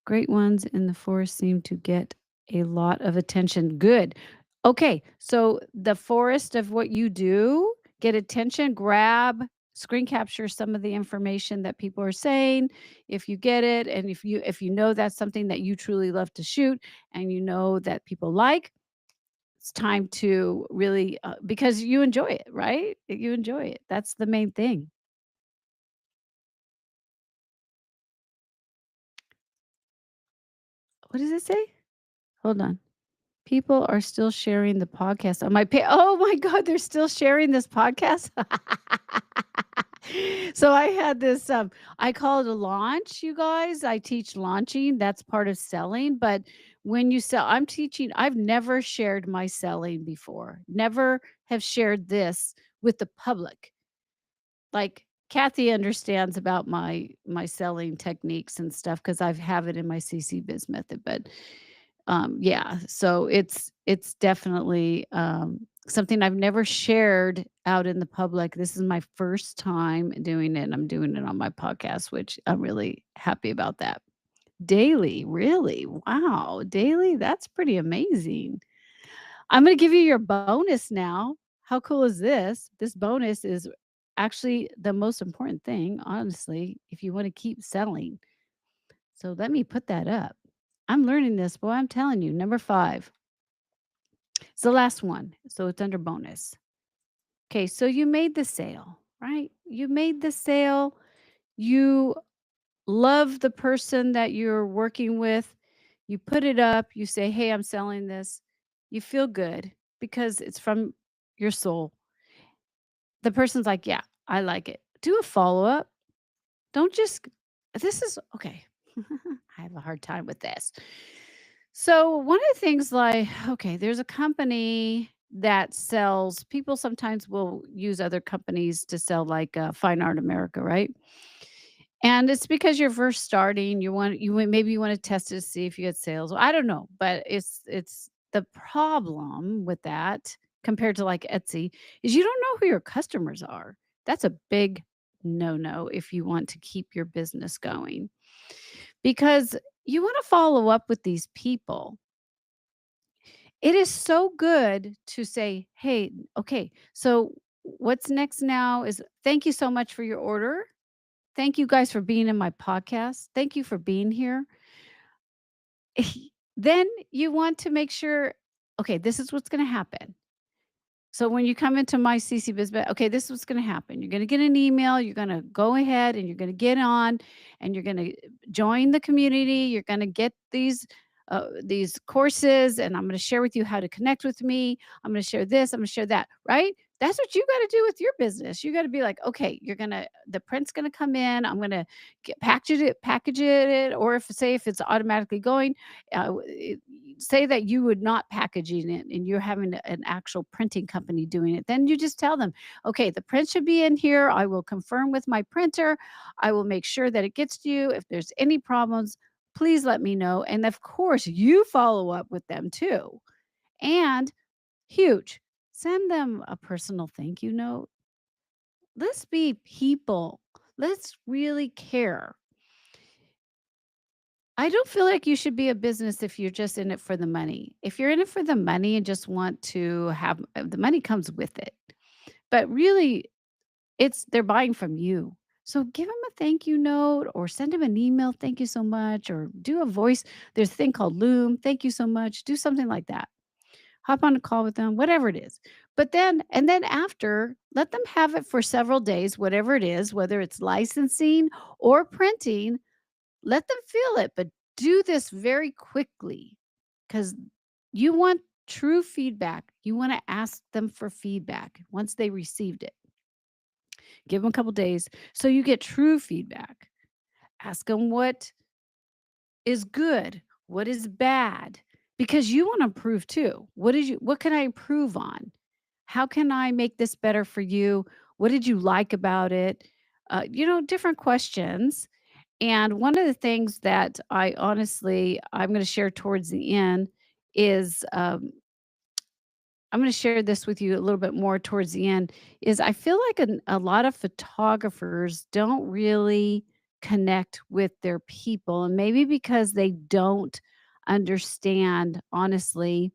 Great ones in the forest seem to get a lot of attention. Good. Okay, so the forest of what you do, get attention, grab, screen capture some of the information that people are saying if you get it and if you know that's something that you truly love to shoot and you know that people like, it's time to really because you enjoy it, right? You enjoy it. That's the main thing. What does it say? Hold on. People are still sharing the podcast on my oh my god, they're still sharing this podcast? So I had this, I call it a launch, you guys. I teach launching, that's part of selling, but when you sell I'm teaching I've never shared my selling before. Never have shared this with the public. Like, Kathy understands about my selling techniques and stuff because I've have it in my CC Biz method, but, yeah, so it's definitely, something I've never shared out in the public. This is my first time doing it, and I'm doing it on my podcast, which I'm really happy about that. Daily, really? Wow, daily? That's pretty amazing. I'm gonna give you your bonus now. How cool is this? This bonus is actually the most important thing, honestly, if you wanna keep selling. So let me put that up. I'm learning this, boy, I'm telling you. Number 5. It's the last one, so it's under bonus. Okay, so you made the sale, right? You made the sale. You love the person that you're working with. You put it up. You say, "Hey, I'm selling this." You feel good because it's from your soul. The person's like, "Yeah, I like it." Do a follow-up. Don't just this is okay. I have a hard time with this. So, one of the things like, okay, there's a company that sells people sometimes will use other companies to sell like Fine Art America, right? And it's because you're first starting, maybe you want to test it to see if you get sales. I don't know, but it's the problem with that compared to like Etsy is you don't know who your customers are. That's a big no-no if you want to keep your business going. Because you want to follow up with these people. It is so good to say, "Hey, okay, so what's next now is thank you so much for your order. Thank you guys for being in my podcast. Thank you for being here." Then you want to make sure, okay, this is what's going to happen. So when you come into my CC Bizbet, okay, this is what's going to happen. You're going to get an email. You're going to go ahead and you're going to get on, and you're going to join the community. You're going to get these courses, and I'm going to share with you how to connect with me. I'm going to share this. I'm going to share that. Right? That's what you got to do with your business. You got to be like, okay, the print's going to come in. I'm going to package it, or if it's automatically going, say that you would not packaging it and you're having an actual printing company doing it, then you just tell them, okay, the print should be in here. I will confirm with my printer. I will make sure that it gets to you. If there's any problems, please let me know. And of course, you follow up with them too. And huge, send them a personal thank you note. Let's be people. Let's really care. I don't feel like you should be a business if you're just in it for the money. If you're in it for the money and just want to have the money comes with it. But really, it's they're buying from you. So give them a thank you note or send them an email, thank you so much, or do a voice. There's a thing called Loom, thank you so much. Do something like that. Hop on a call with them, whatever it is. But then after, let them have it for several days, whatever it is, whether it's licensing or printing, let them feel it, but do this very quickly because you want true feedback. You want to ask them for feedback once they received it. Give them a couple days so you get true feedback. Ask them what is good, what is bad, because you want to improve too. What can I improve on? How can I make this better for you? What did you like about it? Different questions. And one of the things that I'm going to share towards the end is I'm going to share this with you a little bit more towards the end. Is I feel like a lot of photographers don't really connect with their people, and maybe because they don't understand honestly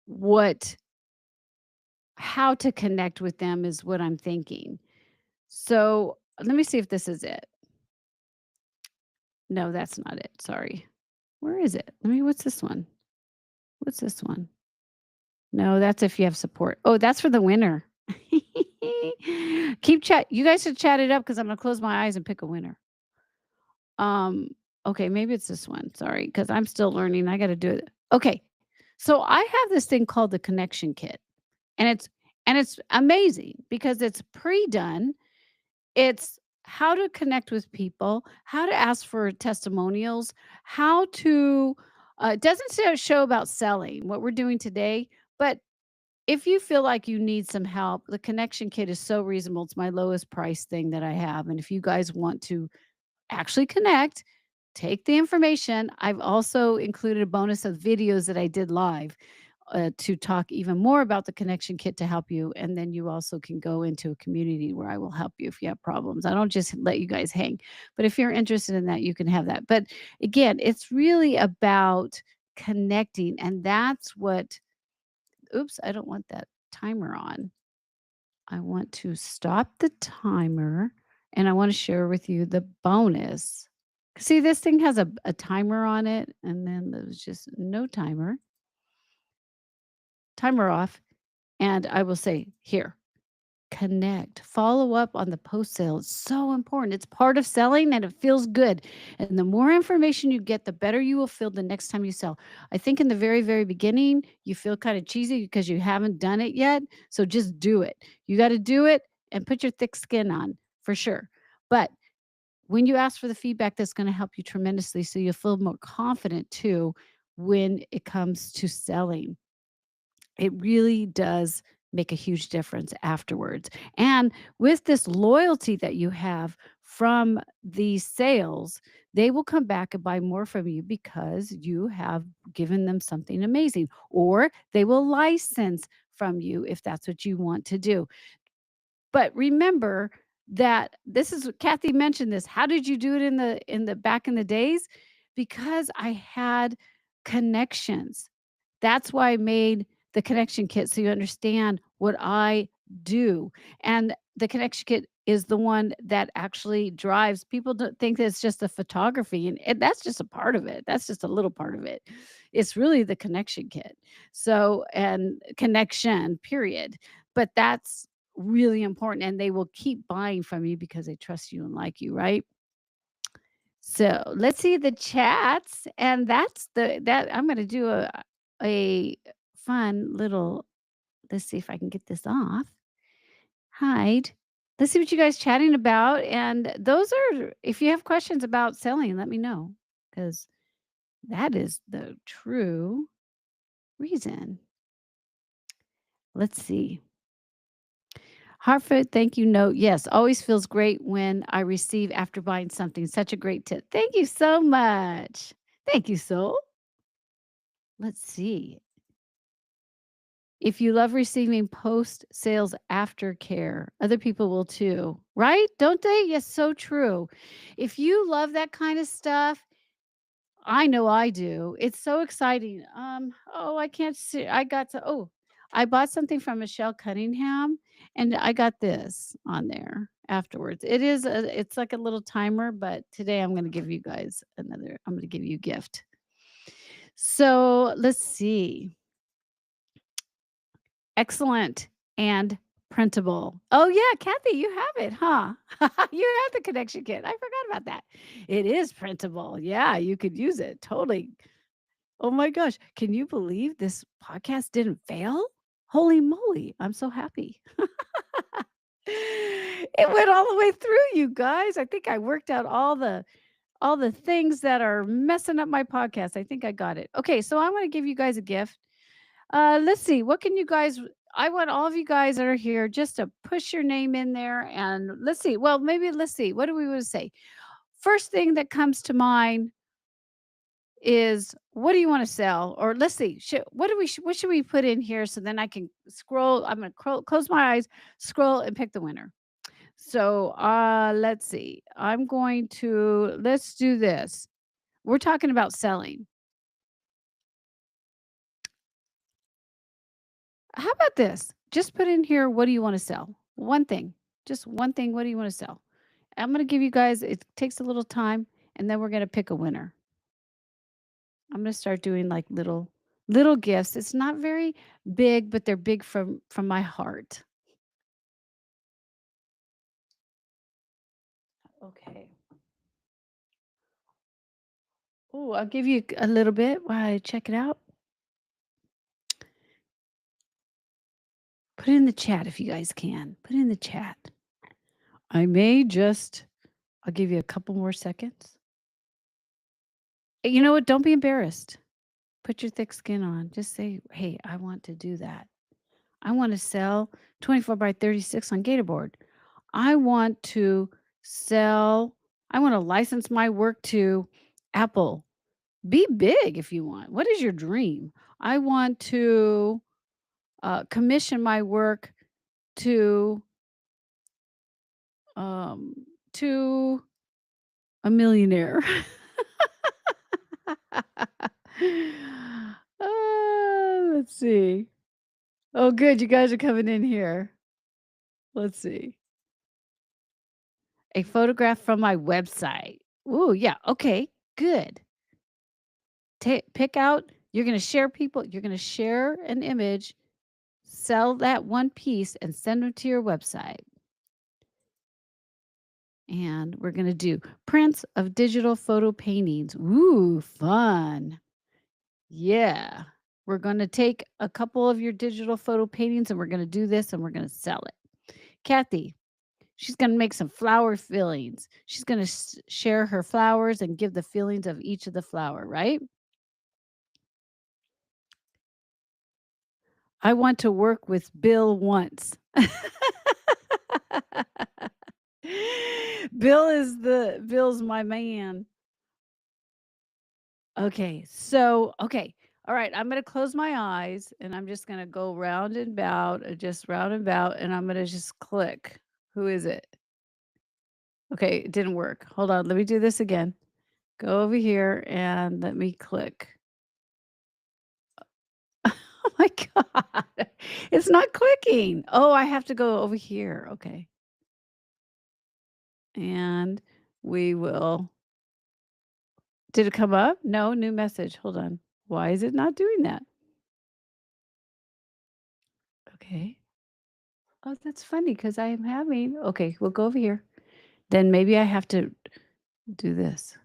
what how to connect with them is what I'm thinking. So let me see if this is it. No, that's not it. Sorry. Where is it? What's this one? What's this one? No, that's if you have support. Oh, that's for the winner. Keep chat. You guys should chat it up because I'm gonna close my eyes and pick a winner. Um, okay, maybe it's this one. Sorry, because I'm still learning. I got to do it. Okay, So I have this thing called the connection kit, and it's amazing because it's pre-done. It's how to connect with people, how to ask for testimonials, how to it doesn't show about selling what we're doing today, but if you feel like you need some help, the connection kit is so reasonable. It's my lowest price thing that I have. And if you guys want to actually connect, take the information. I've also included a bonus of videos that I did live to talk even more about the connection kit to help you. And then you also can go into a community where I will help you if you have problems. I don't just let you guys hang, but if you're interested in that, you can have that. But again, it's really about connecting. And that's what, oops, I don't want that timer on. I want to stop the timer and I want to share with you the bonus. See, this thing has a timer on it, and then there's just no timer, timer off. And I will say, here, connect, follow up on the post sale. It's so important. It's part of selling and it feels good. And the more information you get, the better you will feel the next time you sell. I think in the very, very beginning, you feel kind of cheesy because you haven't done it yet. So just do it. You got to do it and put your thick skin on for sure. But when you ask for the feedback, that's going to help you tremendously. So you'll feel more confident too when it comes to selling. It really does make a huge difference afterwards. And with this loyalty that you have from these sales, they will come back and buy more from you because you have given them something amazing, or they will license from you if that's what you want to do. But remember that this is what Kathy mentioned this. How did you do it in the back in the days? Because I had connections. That's why I made the connection kit so you understand what I do. And the connection kit is the one that actually drives people to think that it's just a photography and that's just a part of it. That's just a little part of it. It's really the connection kit. So and connection period. But that's really important and they will keep buying from you because they trust you and like you, right? So let's see the chats. And that's the that I'm gonna do a fun little let's see if I can get this off. Hide. Let's see what you guys chatting about. And those are if you have questions about selling, let me know. Because that is the true reason. Let's see. Heartfelt thank you note. Yes, always feels great when I receive after buying something. Such a great tip. Thank you so much. Thank you, Soul. Let's see. If you love receiving post sales aftercare, other people will too, right? Don't they? Yes, so true. If you love that kind of stuff, I know I do. It's so exciting. Oh, I can't see. I got to, oh, I bought something from Michelle Cunningham and I got this on there afterwards. It's like a little timer, but today I'm going to give you guys I'm going to give you a gift. So let's see. Excellent and printable. Oh, yeah, Kathy, you have it, huh? You have the connection kit. I forgot about that. It is printable. Yeah, you could use it. Totally. Oh my gosh. Can you believe this podcast didn't fail? Holy moly. I'm so happy. It went all the way through, you guys. I think I worked out all the things that are messing up my podcast. I think I got it. Okay, so I'm going to give you guys a gift. Let's see. What can you guys I want all of you guys that are here just to push your name in there and let's see. Well, maybe let's see. What do we want to say? First thing that comes to mind is what do you want to sell? Or let's see. What should we put in here so then I can scroll. I'm going to close my eyes, scroll and pick the winner. So, let's see. Let's do this. We're talking about selling. How about this? Just put in here, what do you want to sell? One thing, just one thing. What do you want to sell? I'm going to give you guys, it takes a little time and then we're going to pick a winner. I'm going to start doing like little gifts. It's not very big, but they're big from my heart. Okay. Oh, I'll give you a little bit while I check it out. Put it in the chat if you guys can. Put it in the chat. I may just I'll give you a couple more seconds. You know what? Don't be embarrassed. Put your thick skin on. Just say, "Hey, I want to do that. I want to sell 24 by 36 on Gatorboard. I want to sell I want to license my work to Apple. Be big if you want. What is your dream? I want to commission my work to um, to a millionaire." Let's see. Oh, good. You guys are coming in here. Let's see. A photograph from my website. Ooh, yeah. Okay. Good. Pick out. You're going to share an image, sell that one piece, and send them to your website. And we're going to do prints of digital photo paintings. Ooh, fun. Yeah. We're going to take a couple of your digital photo paintings and we're going to do this and we're going to sell it. Kathy, she's going to make some flower fillings. She's going to share her flowers and give the fillings of each of the flower, right? I want to work with Bill once. Bill's my man. Okay. So, okay. All right, I'm going to close my eyes and I'm just going to go round and about, just round and about, and I'm going to just click. Who is it? Okay, it didn't work. Hold on. Let me do this again. Go over here and let me click. Oh my God. It's not clicking. Oh, I have to go over here. Okay. And we will. Did it come up? No, new message. Hold on. Why is it not doing that? Okay. Oh, that's funny because I am having. Okay, we'll go over here. Then maybe I have to do this.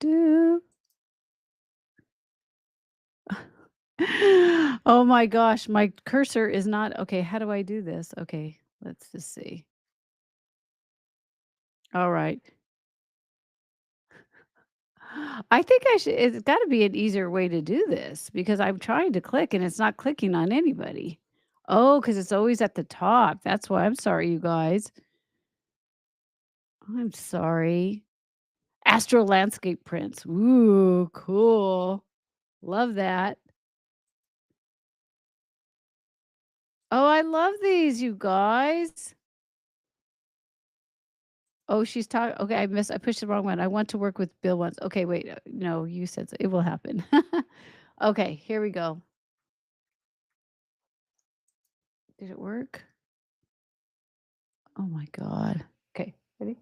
Do. Oh my gosh, my cursor is not okay. How do I do this? Okay, let's just see. All right. I think I should, it's got to be an easier way to do this because I'm trying to click and it's not clicking on anybody. Oh, because it's always at the top. That's why. I'm sorry, you guys. I'm sorry. Astro landscape prints. Ooh, cool. Love that. Oh, I love these, you guys. Oh, she's talking. Okay, I pushed the wrong one. I want to work with Bill once. Okay, wait. No, you said so. It will happen. Okay, here we go. Did it work? Oh my God. Okay, ready?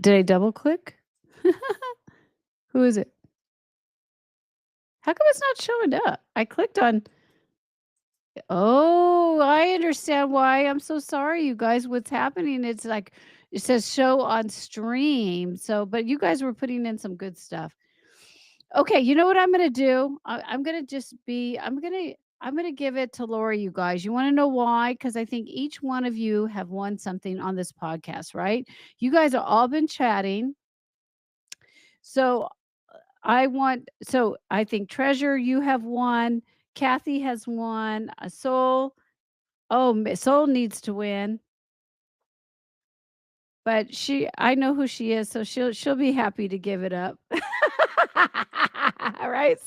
Did I double click? Who is it? How come it's not showing up? I clicked on. Oh, I understand why. I'm so sorry, you guys. What's happening? It's like it says show on stream. So, but you guys were putting in some good stuff. Okay, you know what I'm gonna do? I'm gonna just be. I'm gonna give it to Lori. You guys. You want to know why? Because I think each one of you have won something on this podcast, right? You guys have all been chatting. So I think Treasure, you have won. Kathy has won. Soul. Oh, Soul needs to win, but I know who she is, so she'll be happy to give it up. Right?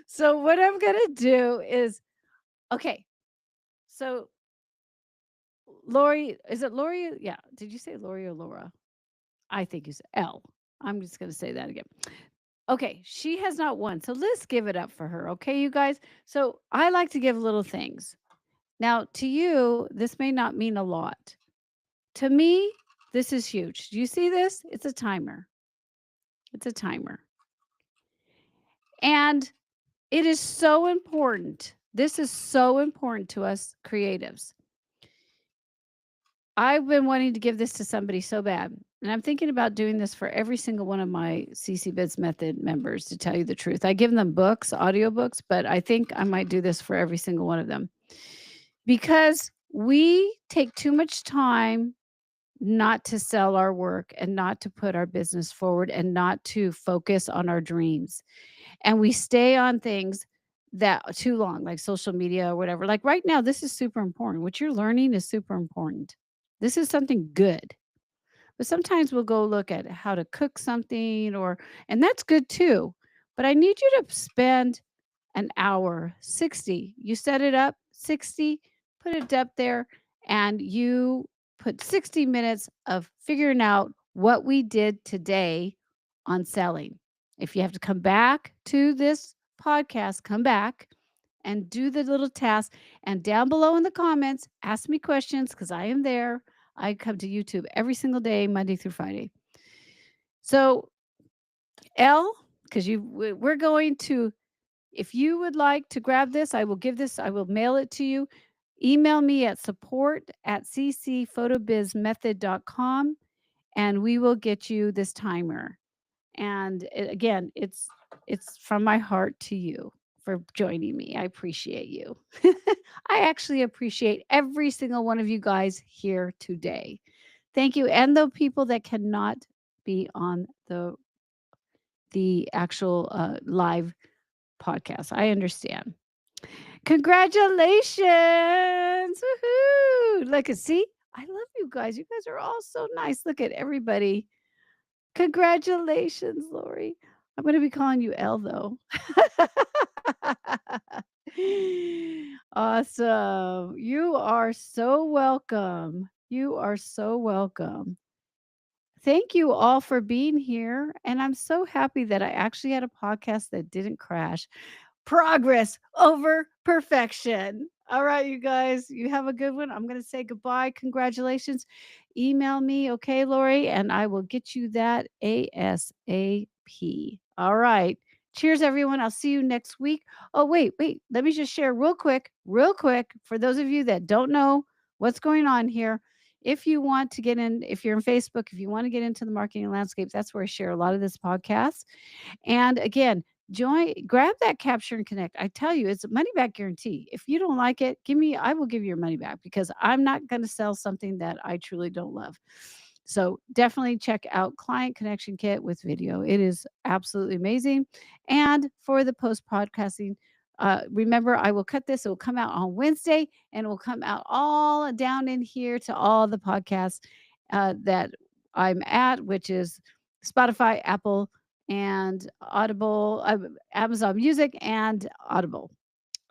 So what I'm gonna do is okay. So Lori, is it Lori? Yeah. Did you say Lori or Laura? I think it's L. I'm just gonna say that again. Okay, she has not won. So let's give it up for her. Okay, you guys. So I like to give little things. Now, to you, this may not mean a lot. To me, this is huge. Do you see this? It's a timer. It's a timer. And it is so important. This is so important to us creatives. I've been wanting to give this to somebody so bad. And I'm thinking about doing this for every single one of my CC Bids Method members, to tell you the truth. I give them books, audiobooks, but I think I might do this for every single one of them. because we take too much time not to sell our work and not to put our business forward and not to focus on our dreams. And we stay on things that too long, like social media or whatever. Like right now, this is super important. What you're learning is super important. This is something good. But sometimes we'll go look at how to cook something and that's good too. But I need you to spend an hour, 60. You set it up, 60, put it up there, and you put 60 minutes of figuring out what we did today on selling. If you have to come back to this podcast, come back and do the little task. And down below in the comments, ask me questions because I am there. I come to YouTube every single day, Monday through Friday. So, L, because we're going to if you would like to grab this, I will mail it to you. Email me at support@ccphotobizmethod.com and we will get you this timer. And again, it's from my heart to you for joining me. I appreciate you. I actually appreciate every single one of you guys here today. Thank you. And the people that cannot be on the actual live podcast. I understand. Congratulations. Woohoo. Look, see, I love you guys. You guys are all so nice. Look at everybody. Congratulations, Lori. I'm going to be calling you Elle, though. Awesome. You are so welcome. You are so welcome. Thank you all for being here. And I'm so happy that I actually had a podcast that didn't crash. Progress over perfection. All right, you guys, you have a good one. I'm going to say goodbye. Congratulations. Email me, okay, Lori, and I will get you that ASAP. All right. Cheers, everyone. I'll see you next week. Oh, wait. Let me just share real quick, for those of you that don't know what's going on here. If you want to get in, if you're in Facebook, if you want to get into the marketing landscape, that's where I share a lot of this podcast. And again, grab that capture and connect. I tell you, it's a money back guarantee. If you don't like it, I will give you your money back because I'm not going to sell something that I truly don't love. So definitely check out Client Connection Kit with video. It is absolutely amazing. And for the post podcasting, remember, I will cut this. It will come out on Wednesday and it will come out all down in here to all the podcasts that I'm at, which is Spotify, Apple, and Audible, Amazon Music, and Audible.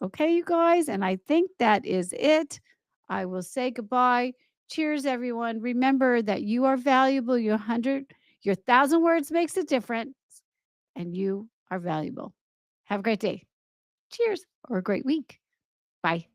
Okay, you guys. And I think that is it. I will say goodbye. Cheers, everyone. Remember that you are valuable. Your 1,000 words makes a difference, and you are valuable. Have a great day. Cheers, or a great week. Bye.